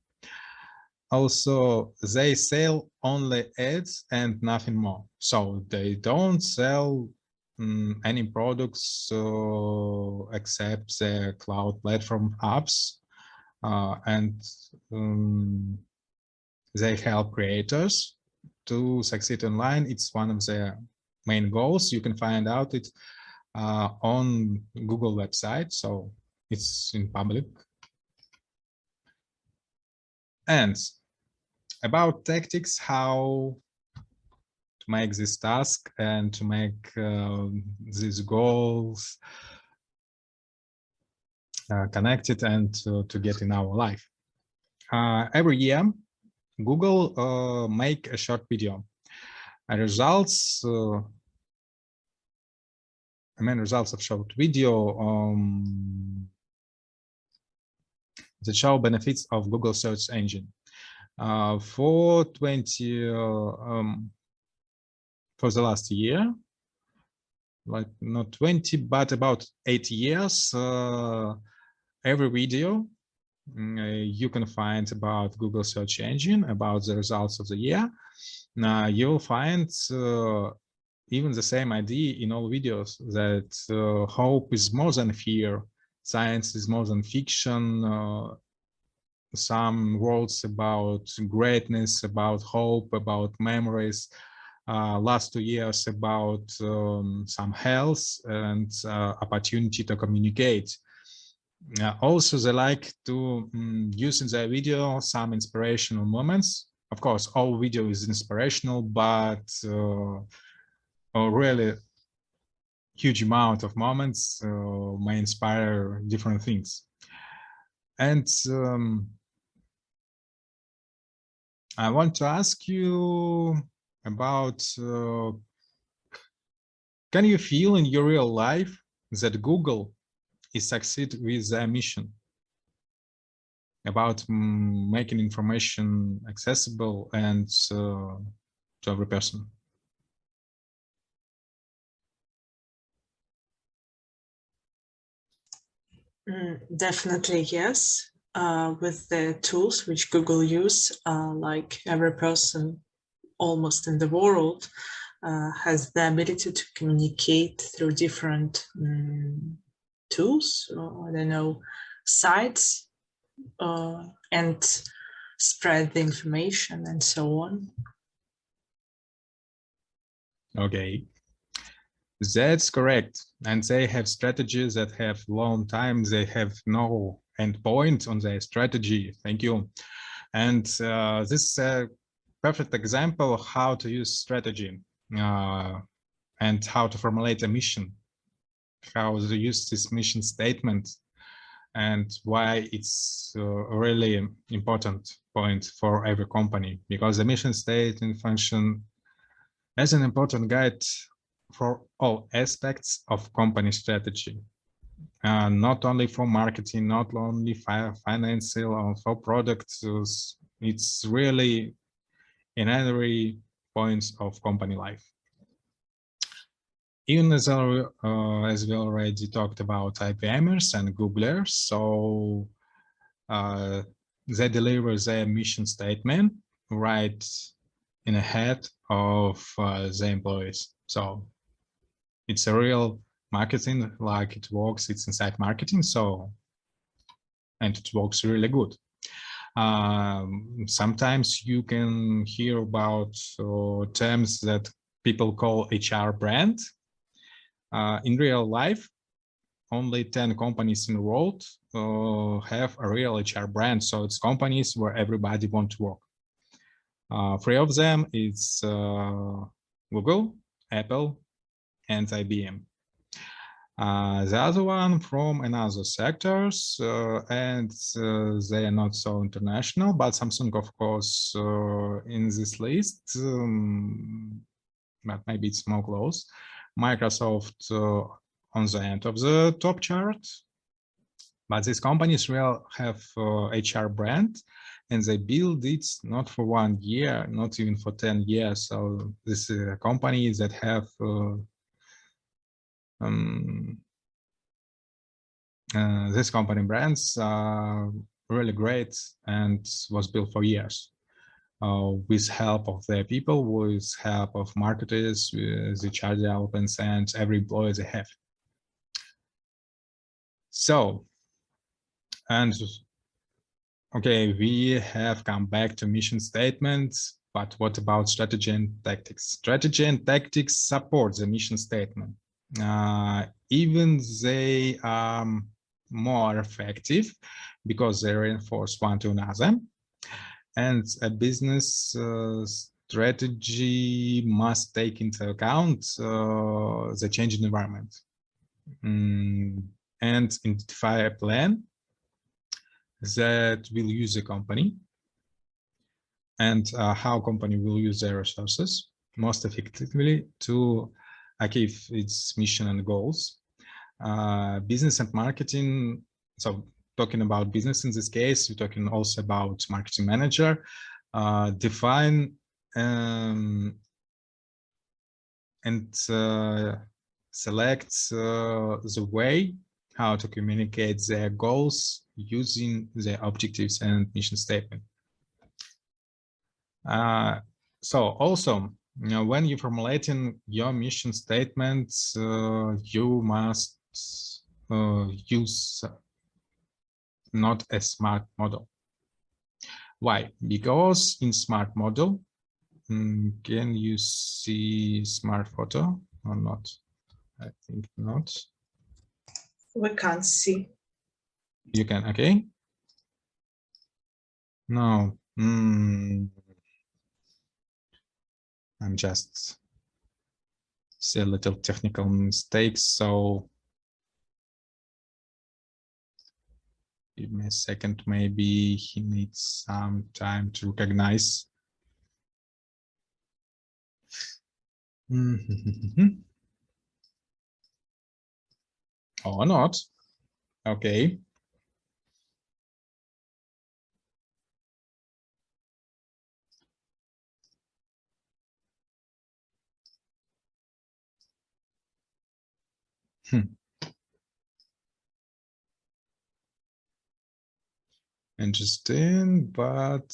Also, they sell only ads and nothing more. So they don't sell any products except the cloud platform apps, and they help creators to succeed online. It's one of their main goals. You can find out it on Google website, so it's in public. And about tactics, how to make this task and to make these goals connected and to get in our life. Every year, Google make a short video. Results, main results of short video that show benefits of Google search engine. For the last year, like not 20, but about 8 years, every video you can find about Google search engine, about the results of the year. Now you'll find even the same idea in all videos, that hope is more than fear, science is more than fiction, some words about greatness, about hope, about memories. Last 2 years about some health and opportunity to communicate. Also, they like to use in their video some inspirational moments. Of course, all video is inspirational, but a really huge amount of moments may inspire different things. And I want to ask you about, can you feel in your real life that Google is succeed with their mission about making information accessible and to every person? Definitely yes. With the tools which Google use, like every person almost in the world has the ability to communicate through different tools, or, I don't know, sites, and spread the information and so on. Okay, that's correct. And they have strategies that have long time. They have no end point on their strategy. Thank you. And this is a perfect example of how to use strategy and how to formulate a mission, how to use this mission statement, and why it's a really important point for every company, because the mission statement function as an important guide for all aspects of company strategy, not only for marketing, not only financial or for products. It's really in every point of company life. Even as we already talked about IPMers and Googlers, so they deliver their mission statement right in the head of the employees. So it's a real marketing, like it works, it's inside marketing, so, and it works really good. Sometimes you can hear about terms that people call HR brand. In real life, only 10 companies in the world have a real HR brand. So it's companies where everybody wants to work. 3 of them is Google, Apple, and IBM. The other one from another sectors, and they are not so international, but Samsung, of course, in this list, but maybe it's more close. Microsoft on the end of the top chart, but these companies will have HR brand, and they build it not for 1 year, not even for 10 years. So this is a company that have this company brands are really great and was built for years. with help of their people, with help of marketers, the HR developments, and every employee they have. So, and okay, we have come back to mission statements, but what about strategy and tactics? Strategy and tactics support the mission statement. Even they are more effective because they reinforce one to another. And a business strategy must take into account the changing environment and identify a plan that will use the company and how company will use their resources most effectively to achieve its mission and goals. Business and marketing, so talking about business in this case, we're talking also about marketing manager, define and select the way how to communicate their goals using their objectives and mission statement. So also, you know, when you're formulating your mission statements, you must use not a smart model. Why? Because in smart model, can you see smart photo or not? I think not. We can't see. You can, okay. No. I'm just see a little technical mistakes, so give me a second, maybe he needs some time to recognize. Or not. Okay. Interesting, but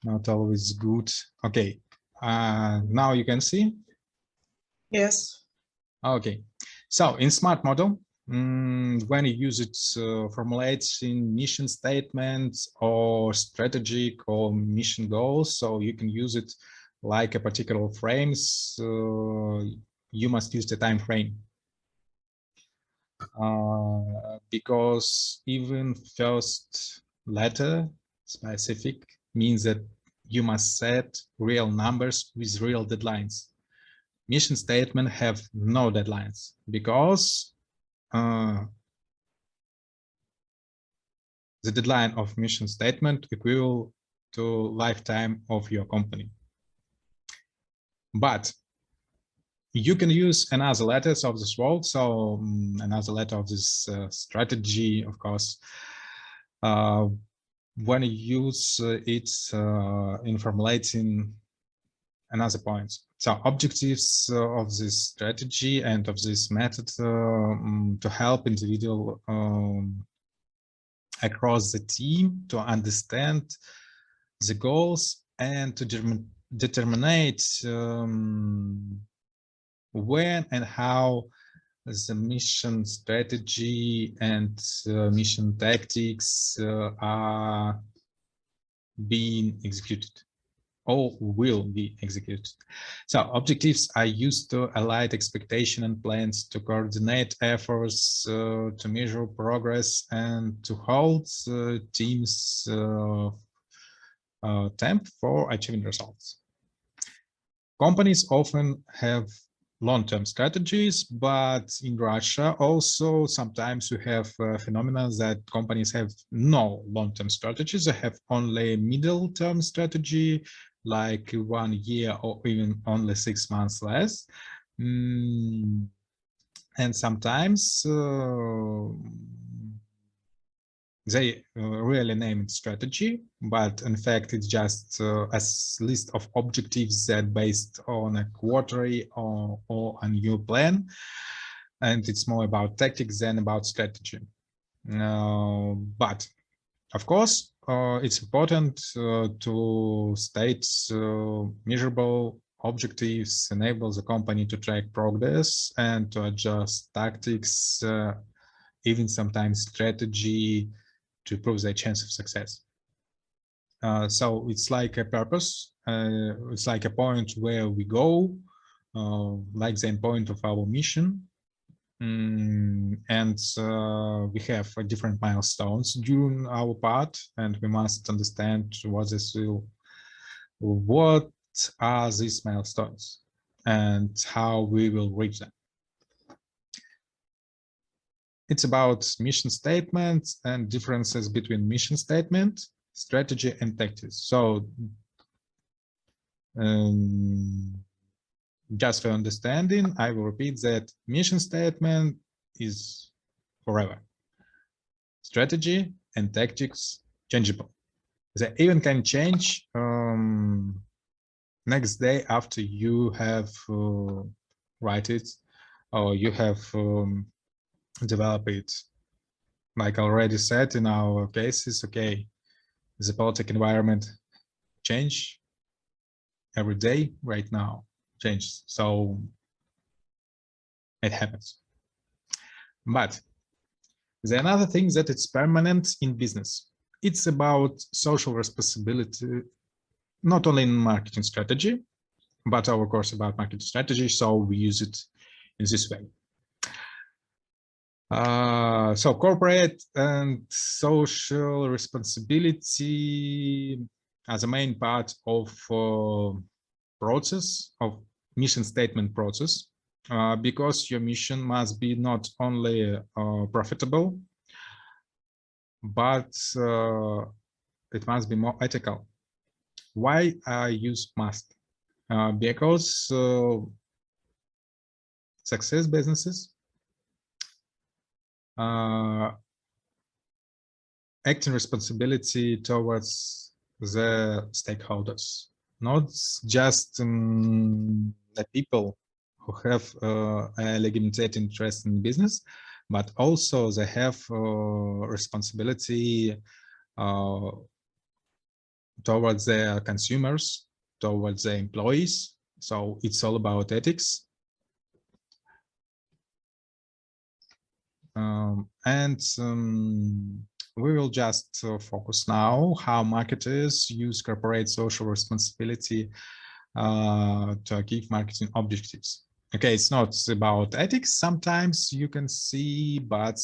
not always good. Okay, now you can see? Yes. Okay, so in smart model, when you use it formulating mission statements or strategic or mission goals, so you can use it like a particular frames, you must use the time frame. Because even first letter specific means that you must set real numbers with real deadlines. Mission statement have no deadlines because the deadline of mission statement equal to lifetime of your company. But you can use another letters of this world, so another letter of this strategy, of course, when you use it in formulating another point. So objectives of this strategy and of this method to help individual across the team to understand the goals and to determine when and how the mission strategy and mission tactics are being executed or will be executed. So objectives are used to align expectation and plans, to coordinate efforts, to measure progress, and to hold teams temp for achieving results. Companies often have long-term strategies, but in Russia also sometimes you have phenomena that companies have no long-term strategies. They have only middle-term strategy, like 1 year or even only 6 months less. And sometimes they really name it strategy, but in fact it's just a list of objectives that based on a quarterly or a new plan, and it's more about tactics than about strategy. But Of course, it's important to state measurable objectives, enable the company to track progress and to adjust tactics, even sometimes strategy, to improve their chance of success. So it's like a purpose, it's like a point where we go, like the endpoint of our mission. And we have different milestones during our part, and we must understand what are these milestones and how we will reach them. It's about mission statement and differences between mission statement, strategy, and tactics. So just for understanding, I will repeat that mission statement is forever. Strategy and tactics changeable. They even can change next day after you have write it or you have develop it. Like already said in our cases, okay, the political environment change every day right now. Changes, so it happens. But the another thing that it's permanent in business. It's about social responsibility, not only in marketing strategy, but our course about marketing strategy. So we use it in this way. So corporate and social responsibility as a main part of process of mission statement process, because your mission must be not only profitable, but it must be more ethical. Why I use must? Because success businesses act in responsibility towards the stakeholders, not just the people who have a legitimate interest in business, but also they have responsibility towards their consumers, towards their employees. So it's all about ethics. We will just focus now how marketers use corporate social responsibility to achieve marketing objectives. Okay, it's not about ethics. Sometimes you can see, but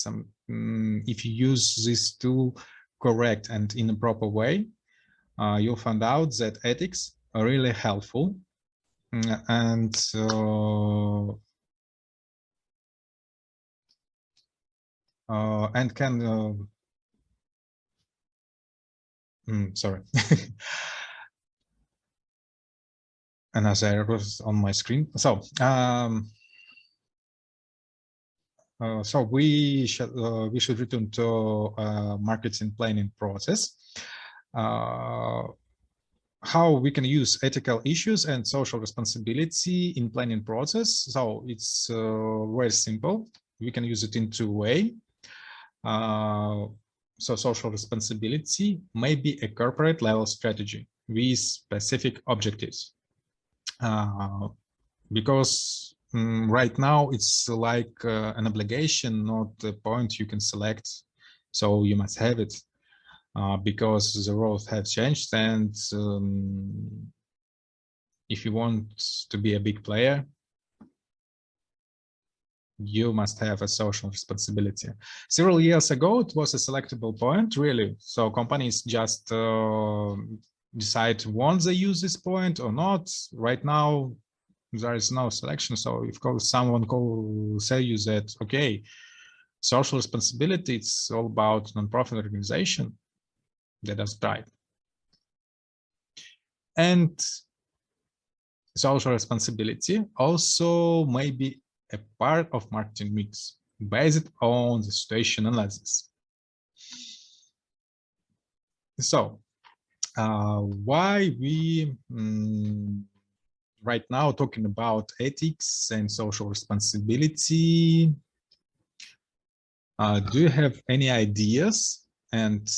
if you use this tool correct and in a proper way, you'll find out that ethics are really helpful and can sorry. And as I was on my screen, so so we should return to marketing planning process. How we can use ethical issues and social responsibility in planning process. So it's very simple. We can use it in two ways. So social responsibility may be a corporate level strategy with specific objectives. Because right now it's like an obligation, not a point you can select. So you must have it because the roles have changed, and if you want to be a big player, you must have a social responsibility. Several years ago, it was a selectable point, really. So companies just decide once they use this point or not. Right now, there is no selection. So if someone say you that, okay, social responsibility, it's all about non-profit organization, that is right. And social responsibility also may be a part of marketing mix based on the situation analysis. So why we right now talking about ethics and social responsibility? Do you have any ideas and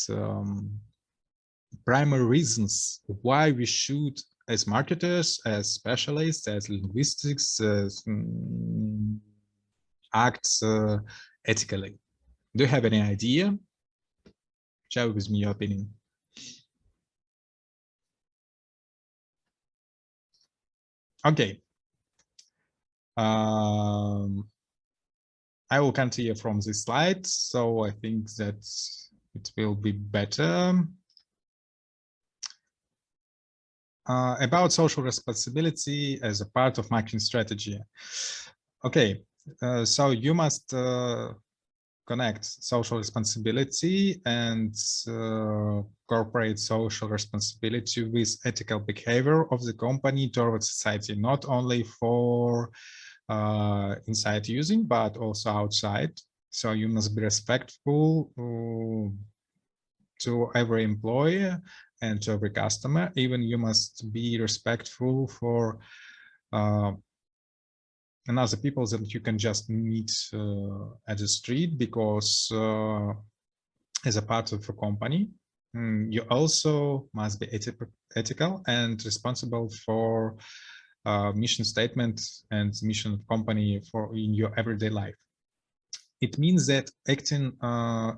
primary reasons why we should, as marketers, as specialists, as linguistics, act ethically. Do you have any idea? Share with me your opinion. Okay. I will continue from this slide, so I think that it will be better. About social responsibility as a part of marketing strategy. Okay, so you must connect social responsibility and corporate social responsibility with ethical behavior of the company towards society, not only for inside using, but also outside. So you must be respectful to every employee and to every customer. Even you must be respectful for another people that you can just meet at the street, because as a part of a company, you also must be ethical and responsible for mission statement and mission of company for in your everyday life. It means that acting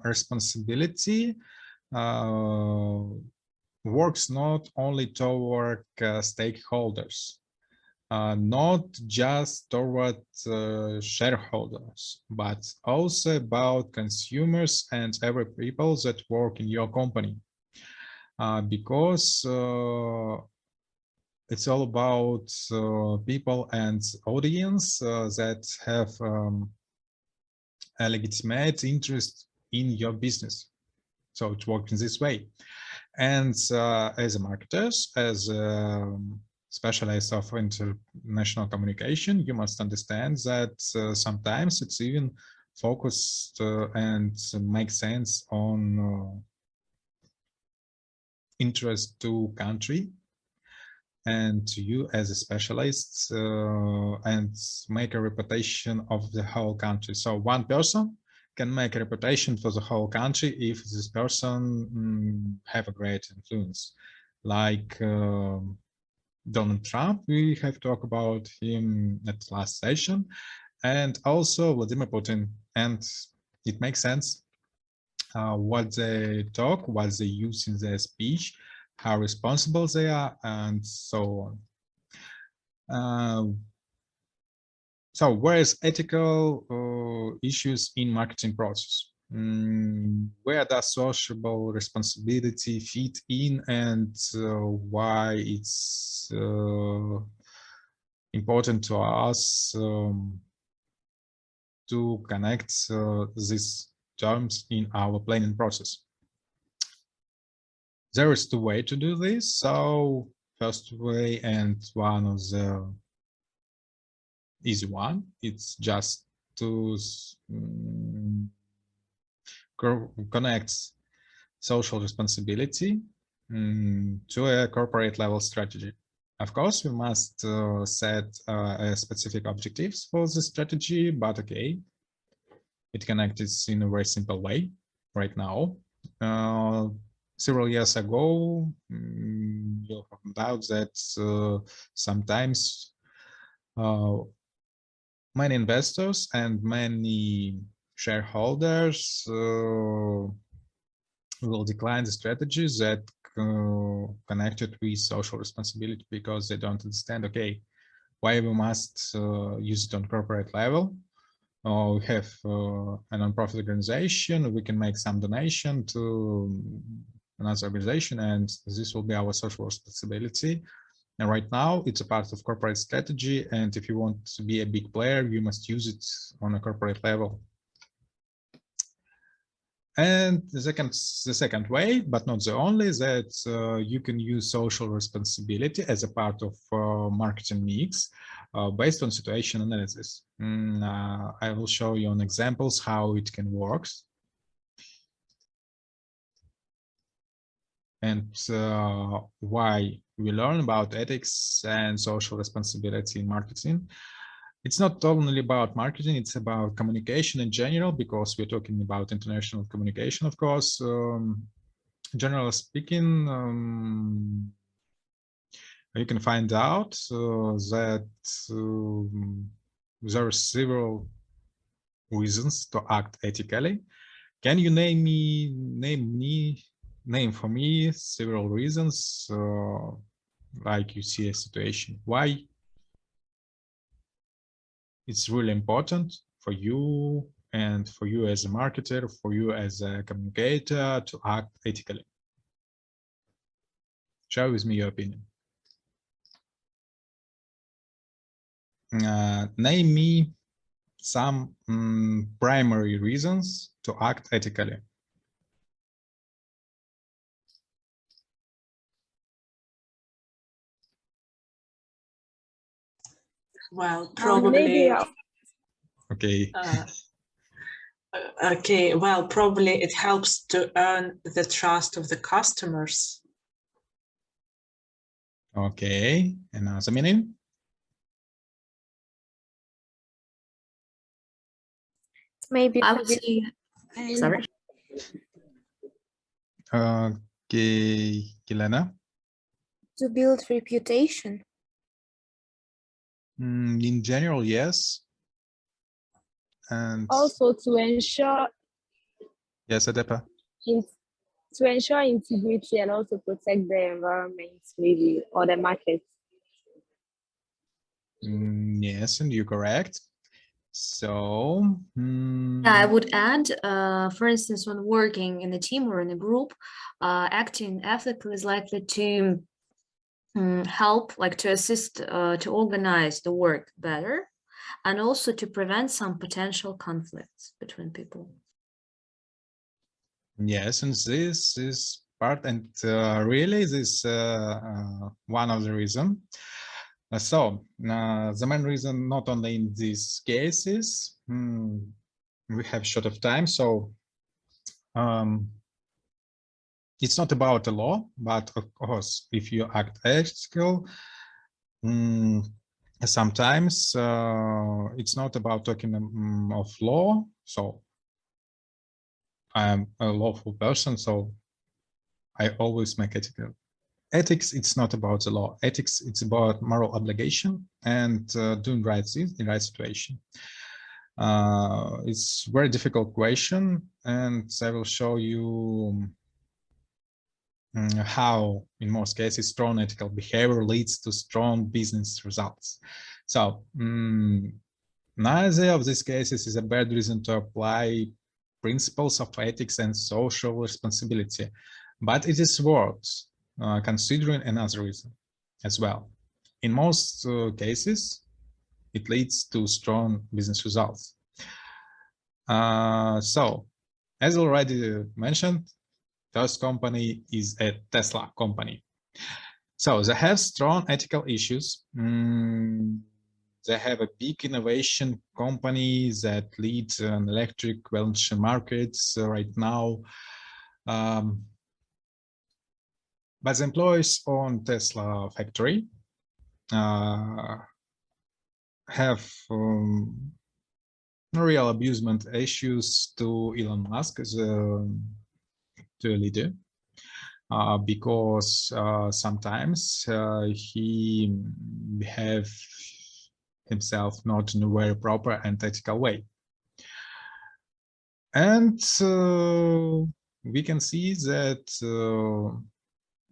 responsibility works not only toward stakeholders, not just toward shareholders, but also about consumers and every people that work in your company, because it's all about people and audience that have a legitimate interest in your business. So it works in this way. And as a marketers, as specialists of international communication, you must understand that sometimes it's even focused and makes sense on interest to country and to you as a specialist, and make a reputation of the whole country. So one person can make a reputation for the whole country if this person have a great influence. Like Donald Trump, we have talked about him at the last session, and also Vladimir Putin. And it makes sense what they talk, what they use in their speech, how responsible they are, and so on. So where's ethical issues in marketing process? Where does social responsibility fit in, and why it's important to us to connect these terms in our planning process? There is two ways to do this. So first way, and one of the easy one, it's just to connect social responsibility to a corporate level strategy. Of course, we must set specific objectives for the strategy, but okay, it connects in a very simple way right now. Several years ago, you'll find out that sometimes many investors and many shareholders will decline the strategies that connected with social responsibility, because they don't understand, okay, why we must use it on corporate level. We have a non-profit organization, we can make some donation to another organization, and this will be our social responsibility. And right now it's a part of corporate strategy, and if you want to be a big player, you must use it on a corporate level. And the second way, but not the only, that you can use social responsibility as a part of marketing mix based on situation analysis. I will show you on examples how it can work. And why we learn about ethics and social responsibility in marketing. It's not only about marketing, it's about communication in general, because we're talking about international communication, of course. Generally speaking, you can find out that there are several reasons to act ethically. Can you name for me several reasons, like you see a situation, why it's really important for you and for you as a marketer, for you as a communicator to act ethically? Share with me your opinion. Name me some primary reasons to act ethically. Well, probably. Okay. Okay, well, probably it helps to earn the trust of the customers. Okay, another meaning? Maybe I would say, sorry. Okay, Elena. to build reputation. In general, yes. And also to ensure yes, Adepa. to ensure integrity and also protect the environment, maybe, or the market. Yes, and you're correct. So I would add, for instance, when working in a team or in a group, acting ethically is likely to help, like to assist, to organize the work better, and also to prevent some potential conflicts between people. yes, and this is part, and really this one of the reasons. So the main reason, not only in these cases, we have short of time, so it's not about the law, but of course, if you act ethical, sometimes it's not about talking of law. So I'm a lawful person, so I always make ethical. Ethics, it's not about the law. Ethics, it's about moral obligation and doing right things in right situation. It's a very difficult question, and I will show you how, in most cases, strong ethical behavior leads to strong business results. So neither of these cases is a bad reason to apply principles of ethics and social responsibility, but it is worth considering another reason as well. In most cases, it leads to strong business results. So, as already mentioned, first company is a Tesla company. So they have strong ethical issues. They have a big innovation company that leads an electric vehicle markets right now. But the employees on Tesla factory have real abusement issues to Elon Musk as a leader, because sometimes he behave himself not in a very proper and ethical way. And we can see that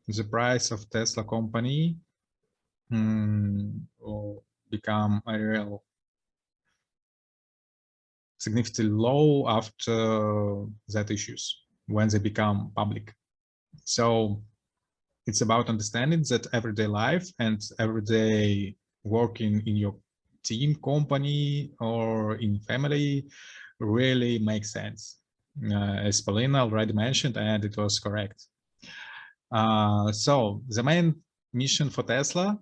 the price of Tesla company will become a real significantly low after that issues when they become public. So it's about understanding that everyday life and everyday working in your team, company, or in family really makes sense, as Paulina already mentioned, and it was correct. So the main mission for Tesla,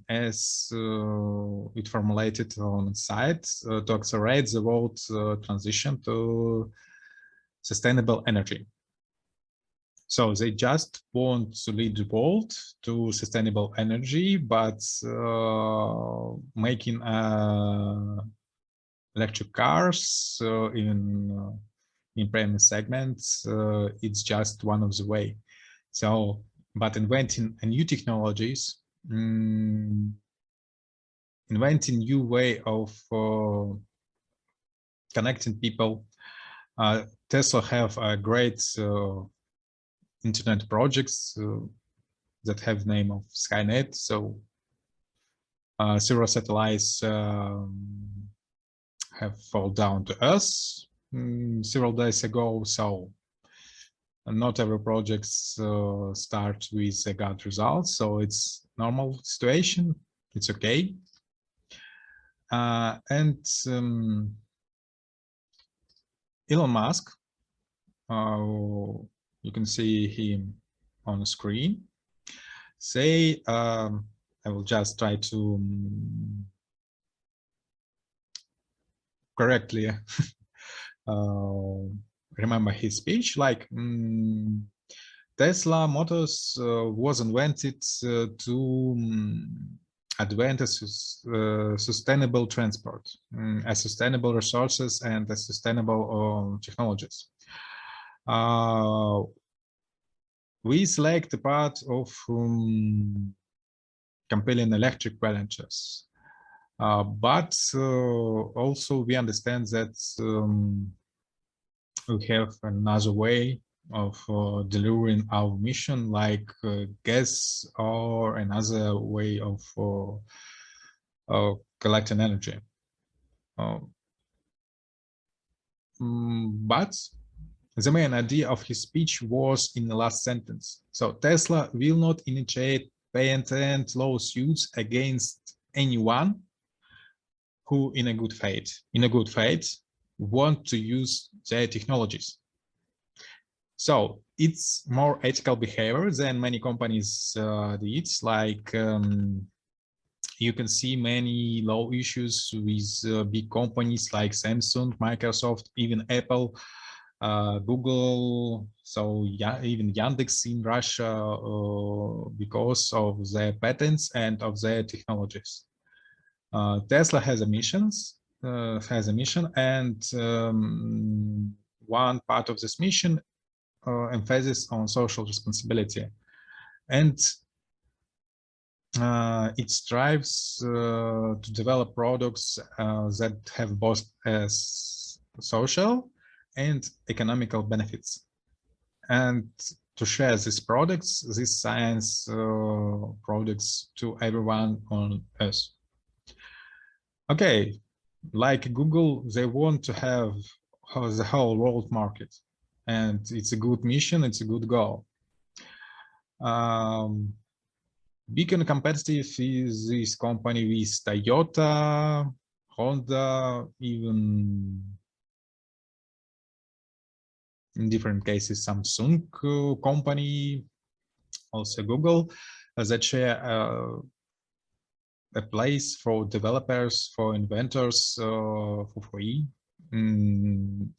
as it formulated on its site, to accelerate the world transition to sustainable energy. So they just want to lead the world to sustainable energy, but making electric cars in premium segments, it's just one of the way. So, but inventing new technologies, inventing new way of connecting people. Tesla have a great internet projects that have the name of Skynet. So several satellites have fallen down to Earth several days ago. So not every project start with a good result. So it's normal situation. It's okay. And Elon Musk, you can see him on the screen. Say, I will just try to correctly remember his speech. Like Tesla Motors was invented to advance sustainable transport, sustainable resources, and sustainable technologies. We select a part of compelling electric challenges, but also we understand that we have another way of delivering our mission, like gas or another way of collecting energy. But the main idea of his speech was in the last sentence. So Tesla will not initiate patent lawsuits against anyone who in a good faith want to use their technologies. So it's more ethical behavior than many companies did. Like you can see many law issues with big companies like Samsung, Microsoft, even Apple, Google, so yeah, even Yandex in Russia, because of their patents and of their technologies. Tesla has a mission, and one part of this mission emphasis on social responsibility, and it strives to develop products that have both social and economical benefits, and to share these products, these science products, to everyone on Earth. Okay, like Google, they want to have the whole world market, and it's a good mission, it's a good goal. Big and competitive is this company with Toyota, Honda, even in different cases Samsung company, also Google, that share a place for developers, for inventors for free. And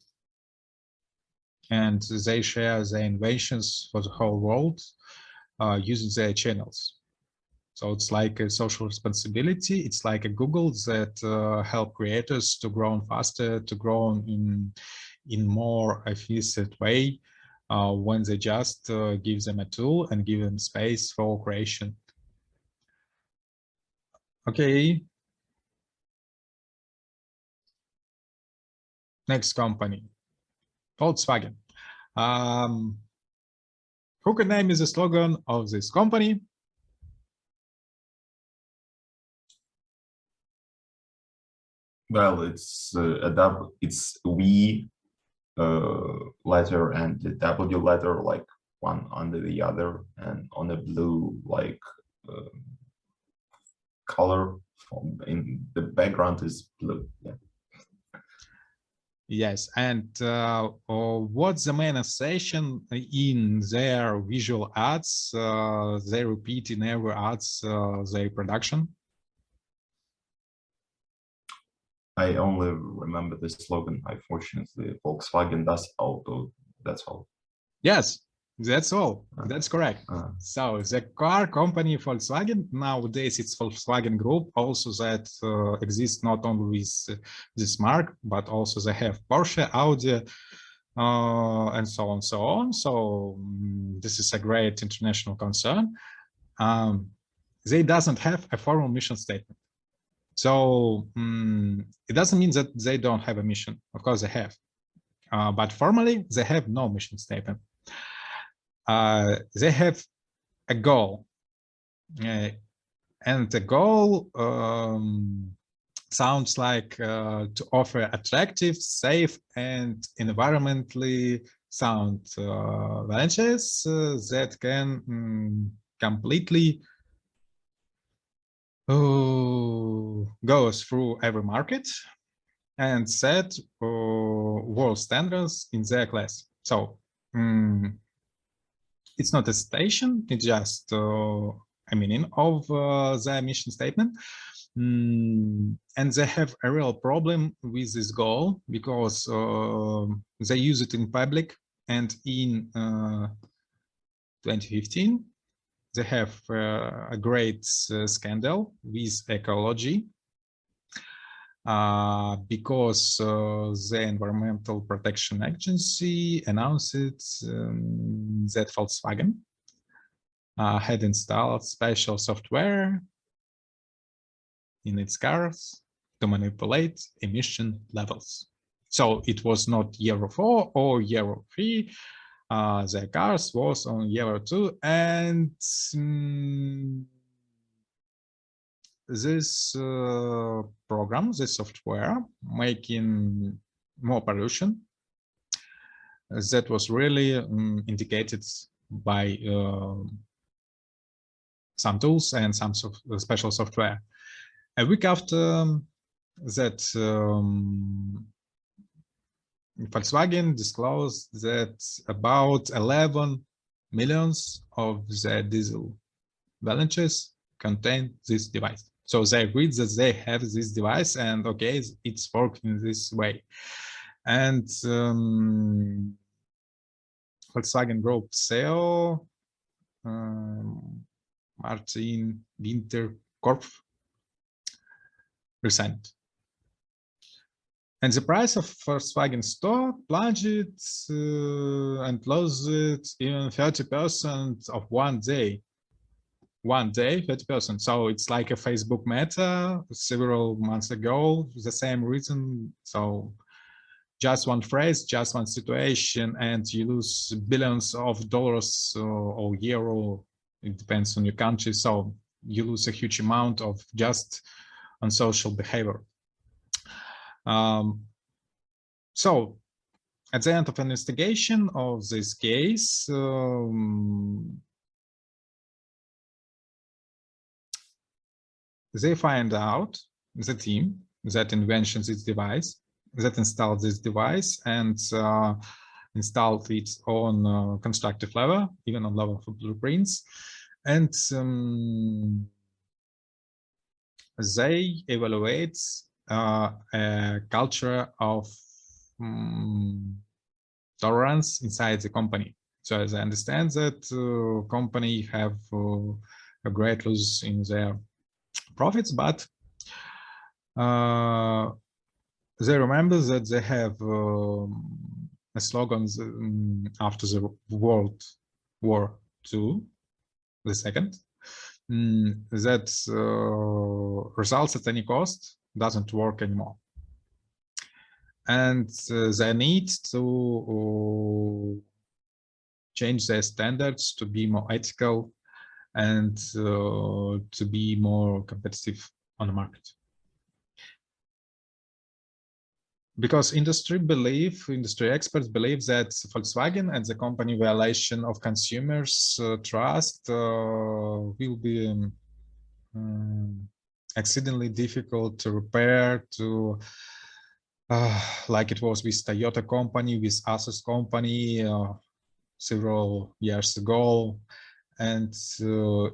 they share their inventions for the whole world using their channels. So it's like a social responsibility. It's like a Google that help creators to grow faster, to grow in more efficient way when they just give them a tool and give them space for creation. Okay. Next company, Volkswagen. Who can name is the slogan of this company? Well, it's it's V letter and the W letter, like one under the other, and on a blue like color. In the background is blue. Yeah. Yes, and what's the main association in their visual ads? They repeat in every ads their production. I only remember the slogan. Unfortunately, Volkswagen does auto. That's all. Yes, That's all. That's correct. So the car company Volkswagen, nowadays it's Volkswagen Group, also that exists not only with this mark, but also they have Porsche, Audi, and so on, so on. So this is a great international concern. They doesn't have a formal mission statement. So it doesn't mean that they don't have a mission. Of course they have, but formally they have no mission statement. They have a goal, and the goal sounds like to offer attractive, safe, and environmentally sound ventures that can completely goes through every market and set world standards in their class. So it's not a station, it's just a meaning of their mission statement. And they have a real problem with this goal because they use it in public, and in 2015 they have a great scandal with ecology because the Environmental Protection Agency announced that Volkswagen had installed special software in its cars to manipulate emission levels. So it was not Euro 4 or Euro 3. The cars was on Euro 2, and this program, this software, making more pollution, that was really indicated by some tools and some special software. A week after that, Volkswagen disclosed that about 11 millions of the diesel balances contain this device. So they agreed that they have this device, and okay, it's working this way. And Volkswagen Group CEO Martin Winterkorf resigned. And the price of Volkswagen stock plunged and lost even 30% of one day. 30%. So it's like a Facebook Meta several months ago, the same reason. So just one phrase, just one situation, and you lose billions of dollars or euro. It depends on your country. So you lose a huge amount of just on social behavior. So at the end of investigation of this case, they find out, the team that invented this device, that installed this device and installed it on constructive level, even on level of blueprints. And they evaluate a culture of tolerance inside the company. So as I understand that company have a great loss in their profits, but they remember that they have a slogan after the World War II, the second, that results at any cost doesn't work anymore. And they need to change their standards to be more ethical and to be more competitive on the market. Because industry experts believe that Volkswagen and the company violation of consumers' trust will be exceedingly difficult to repair, like it was with Toyota company, with Asus company several years ago, and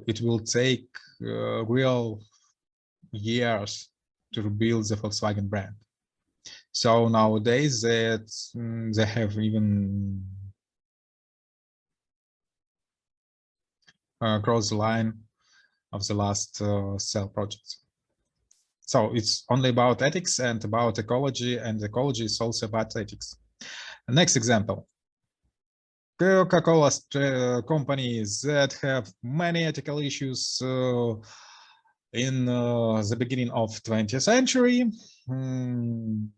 it will take real years to rebuild the Volkswagen brand. So nowadays they have even cross the line of the last cell project. So it's only about ethics and about ecology, and ecology is also about ethics. The next example. Coca-Cola companies that have many ethical issues in the beginning of 20th century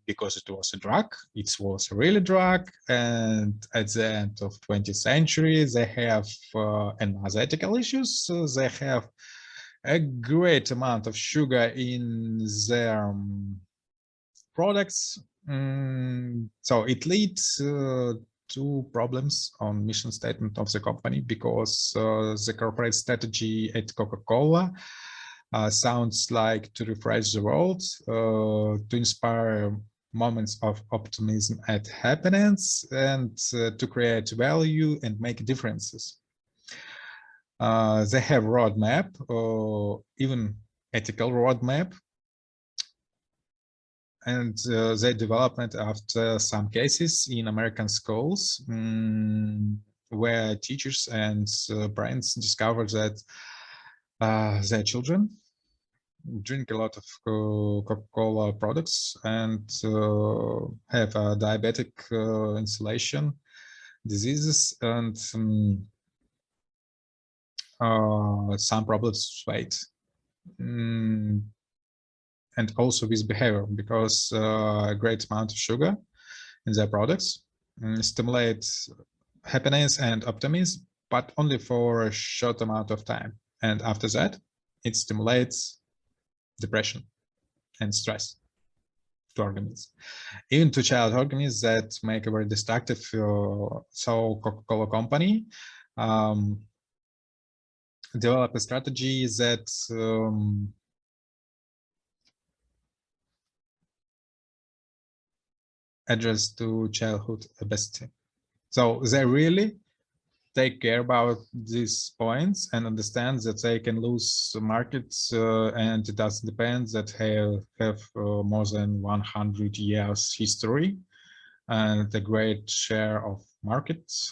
because it was a drug. It was a really drug, and at the end of 20th century they have another ethical issues. So they have a great amount of sugar in their products. So it leads to problems on mission statement of the company, because the corporate strategy at Coca-Cola sounds like to refresh the world, to inspire moments of optimism and happiness, and to create value and make differences. They have roadmap, even ethical roadmap, and they development after some cases in American schools, where teachers and parents discovered that their children drink a lot of Coca-Cola products and have a diabetic insulation diseases and some problems with weight. And also with behavior, because a great amount of sugar in their products stimulates happiness and optimism, but only for a short amount of time. And after that, it stimulates depression and stress to organisms, even to child organisms that make a very destructive. So Coca-Cola company develop a strategy that address to childhood obesity. So they really take care about these points and understand that they can lose markets, and it doesn't depend that they have more than 100 years history and a great share of markets.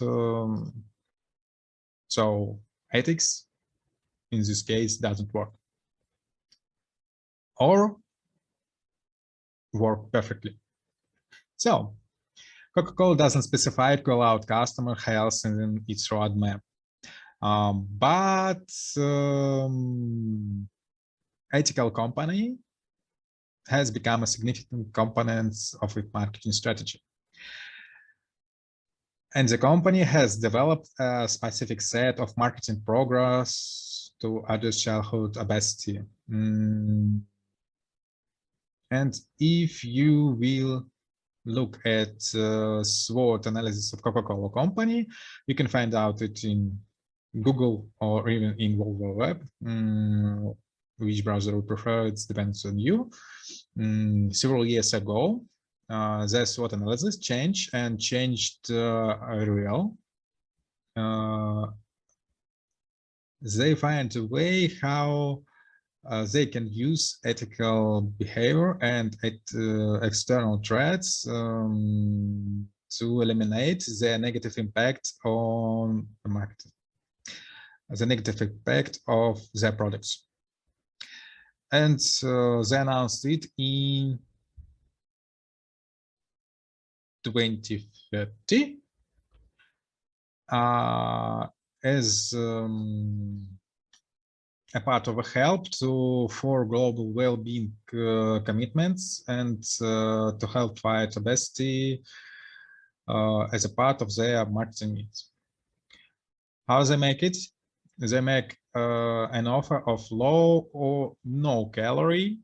So ethics in this case doesn't work, or work perfectly. So Coca-Cola doesn't specify call out customer health in its roadmap, but ethical company has become a significant component of its marketing strategy. And the company has developed a specific set of marketing programs to address childhood obesity. And if you will look at SWOT analysis of Coca-Cola company, you can find out it in Google or even in World Wide Web. Which browser you prefer, it depends on you. Several years ago, the SWOT analysis changed real. They find a way how they can use ethical behavior and external threats to eliminate the negative impact on the market, the negative impact of their products. And they announced it in 2030 as a part of a help for global well-being commitments and to help fight obesity as a part of their marketing needs. How they make it? They make an offer of low or no calorie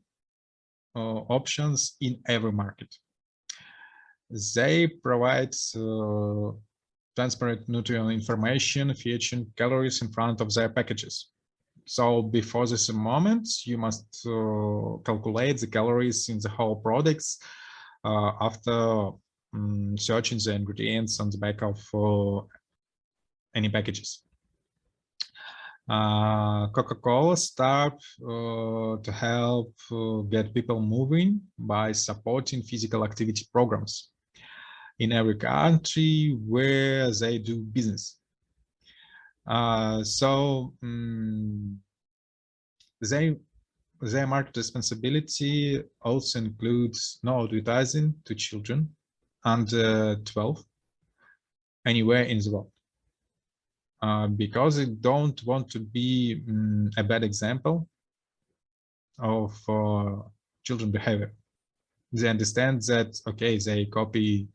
options in every market. They provide transparent nutrient information featuring calories in front of their packages. So before this moment, you must calculate the calories in the whole products after searching the ingredients on the back of any packages. Coca-Cola start to help get people moving by supporting physical activity programs in every country where they do business. Their market responsibility also includes no advertising to children under 12 anywhere in the world, because they don't want to be a bad example of children behavior. They understand that, okay, they copy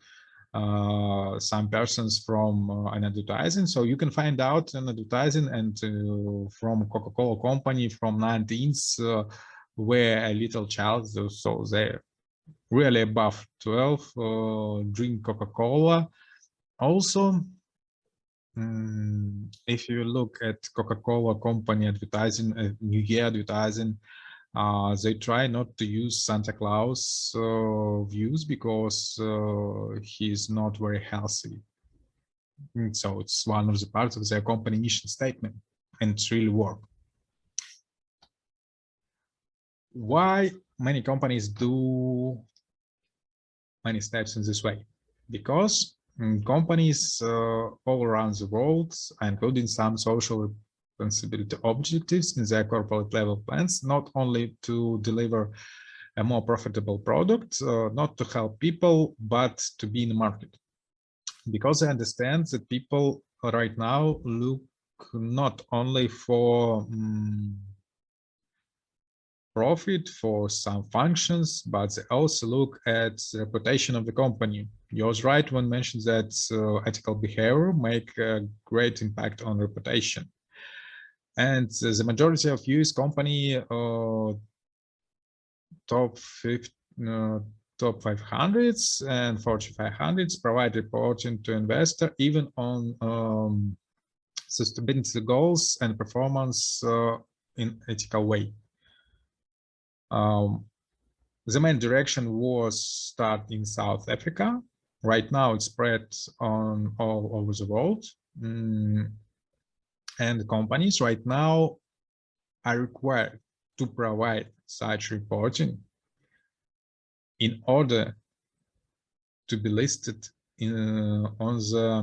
some persons from an advertising, so you can find out an advertising and from Coca-Cola company from 19th where a little child, so they're really above 12 drink Coca-Cola. Also, if you look at Coca-Cola company advertising, New Year advertising, they try not to use Santa Claus views because he's not very healthy. So it's one of the parts of their company mission statement, and it's really work. Why many companies do many steps in this way? Because companies all around the world, including some social responsibility objectives in their corporate level plans, not only to deliver a more profitable product, not to help people, but to be in the market. Because I understand that people right now look not only for profit for some functions, but they also look at the reputation of the company. You was right when mentioned that ethical behavior make a great impact on reputation. And the majority of US company top 500s and Fortune 500s provide reporting to investor even on sustainability goals and performance in ethical way. The main direction was start in South Africa. Right now it's spread on all over the world. And companies right now are required to provide such reporting in order to be listed on the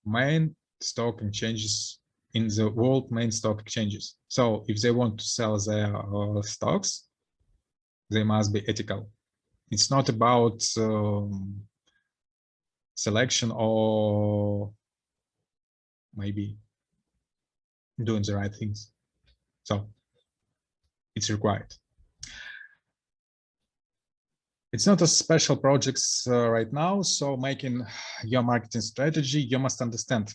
main stock exchanges, in the world main stock exchanges. So if they want to sell their stocks, they must be ethical. It's not about selection or maybe doing the right things. So it's required. It's not a special projects right now, so making your marketing strategy, you must understand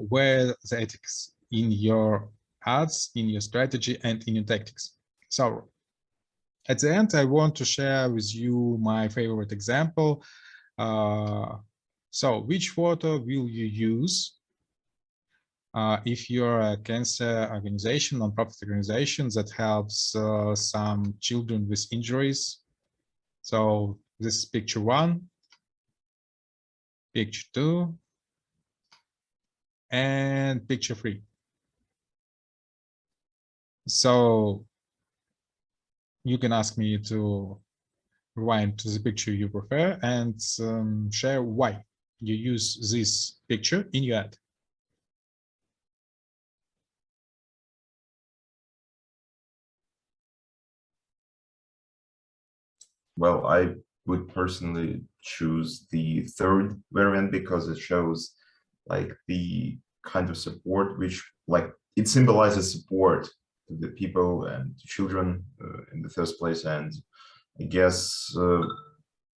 where the ethics in your ads, in your strategy, and in your tactics. So at the end, I want to share with you my favorite example. So which photo will you use if you're a cancer organization, non-profit organization that helps some children with injuries? So this is picture 1, picture 2, and picture 3. So you can ask me to rewind to the picture you prefer and share why you use this picture in your ad. Well, I would personally choose the third variant because it shows like the kind of support which like it symbolizes support to the people and to children in the first place. And I guess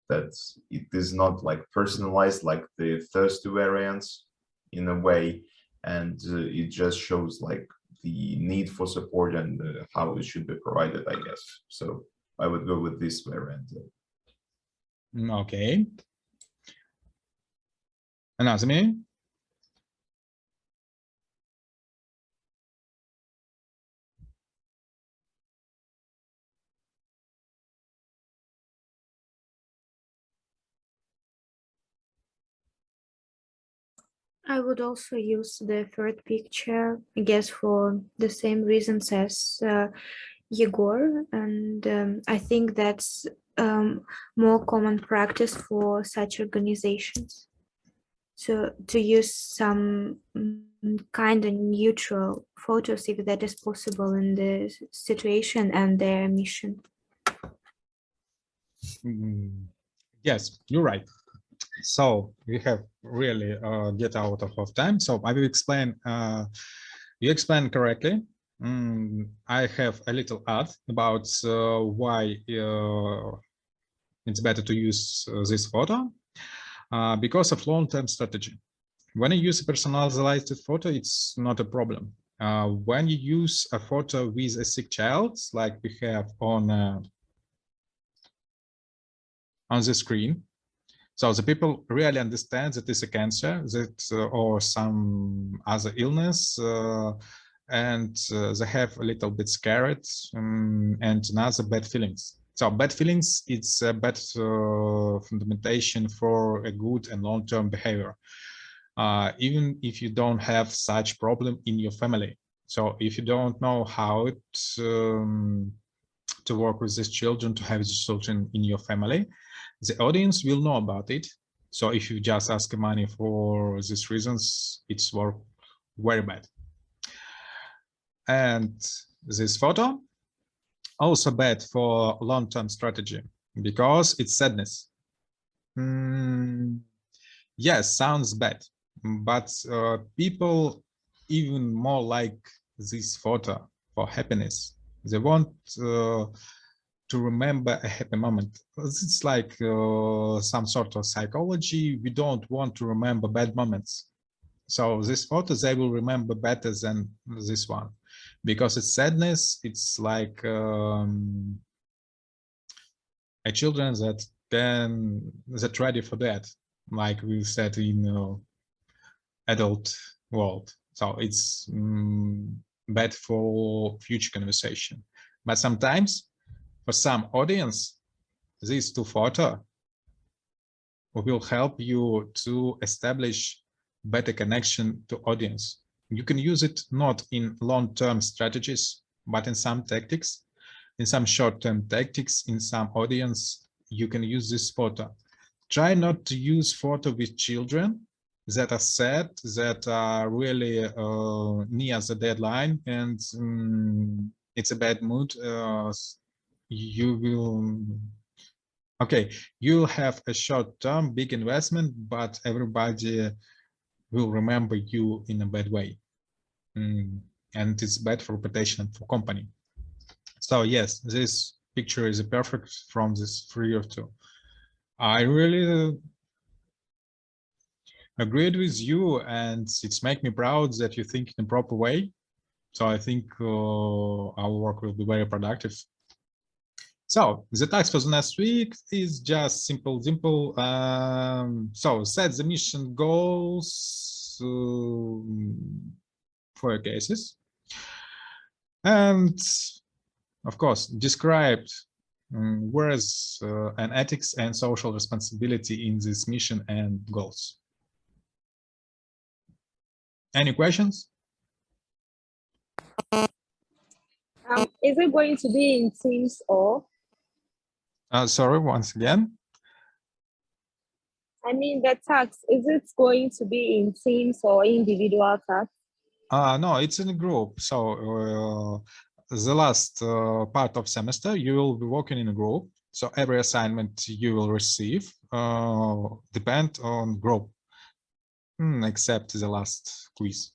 that it is not like personalized like the first two variants in a way, and it just shows like the need for support and how it should be provided, I guess. So I would go with this variant. Okay. Anatomy. I would also use the third picture, I guess, for the same reasons as Yegor, and I think that's more common practice for such organizations. So to use some kind of neutral photos if that is possible in the situation and their mission. Yes, you're right. So we have really get out of time. So I will explain. You explained correctly. I have a little add about why it's better to use this photo because of long-term strategy. When you use a personalized photo, it's not a problem. When you use a photo with a sick child, like we have on the screen, so the people really understand that it's a cancer, that or some other illness, and they have a little bit scared and another bad feelings. So bad feelings, it's a bad fundamentation for a good and long-term behavior, even if you don't have such problem in your family. So if you don't know how to work with these children, to have these children in your family, the audience will know about it. So if you just ask money for these reasons, it's work very bad. And this photo also bad for long-term strategy because it's sadness. Yes, sounds bad, but people even more like this photo for happiness. They want to remember a happy moment. It's like some sort of psychology. We don't want to remember bad moments. So this photo, they will remember better than this one, because it's sadness. It's like a children that ready for that, like we said in adult world. So it's bad for future conversation. But sometimes for some audience, these two photos will help you to establish better connection to audience. You can use it not in long-term strategies, but in some tactics, in some short-term tactics, in some audience, you can use this photo. Try not to use photo with children that are sad, that are really near the deadline, and it's a bad mood. You will, okay, you'll have a short-term big investment, but everybody will remember you in a bad way. And it's bad for reputation for company. So yes, this picture is perfect from this 3 of 2. I really agreed with you, and it's make me proud that you think in a proper way. So I think our work will be very productive. So the task for the next week is just simple. So set the mission goals for your cases, and of course describe where's an ethics and social responsibility in this mission and goals. Any questions? Is it going to be in Teams or? Sorry, once again. I mean, the task, is it going to be in Teams or individual tasks? No, it's in a group. So the last part of semester, you will be working in a group. So every assignment you will receive depend on group, except the last quiz.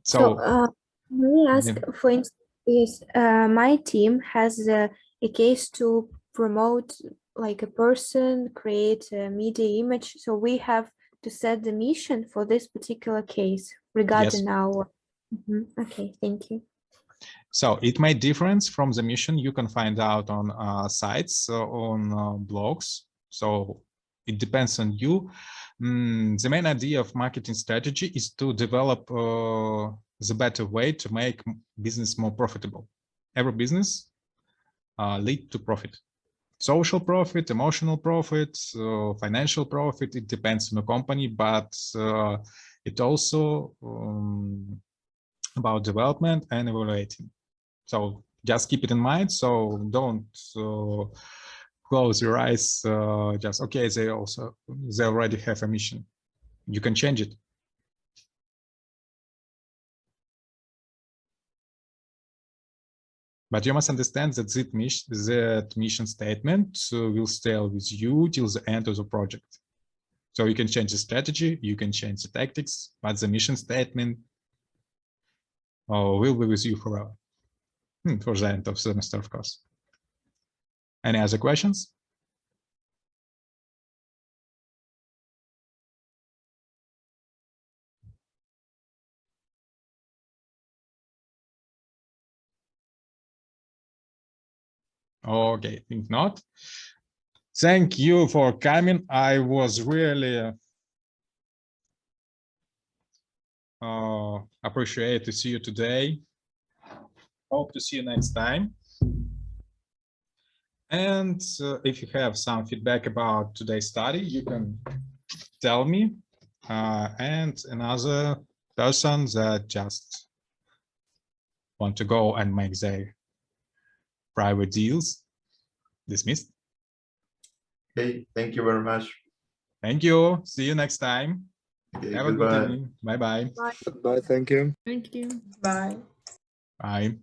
So let me ask, for instance, my team has a case to promote like a person, create a media image. So we have to set the mission for this particular case regarding our. Okay, thank you. So it made difference from the mission. You can find out on sites, on blogs. So it depends on you. The main idea of marketing strategy is to develop the better way to make business more profitable. Every business lead to profit. Social profit, emotional profit, financial profit, it depends on the company, but it also about development and evaluating. So just keep it in mind. So don't close your eyes, just okay, they already have a mission. You can change it. But you must understand that that mission statement will stay with you till the end of the project. So you can change the strategy, you can change the tactics, but the mission statement will be with you forever for the end of the semester, of course. Any other questions? Okay, think not. Thank you for coming. I was really appreciate to see you today. Hope to see you next time. And if you have some feedback about today's study, you can tell me. And another person that just want to go and make their private deals, dismissed. Okay, thank you very much. Thank you. See you next time. Okay, Have a good evening. Bye-bye. Goodbye. Thank you. Thank you. Bye. Bye.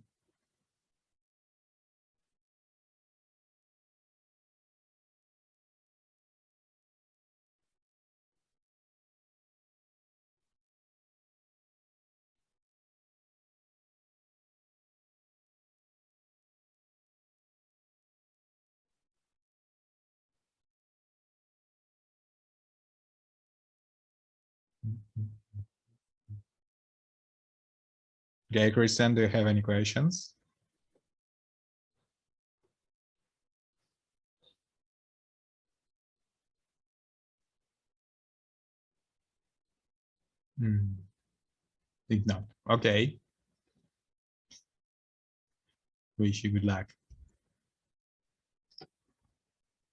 Okay, Christian, do you have any questions? Think not. Okay. Wish you good luck.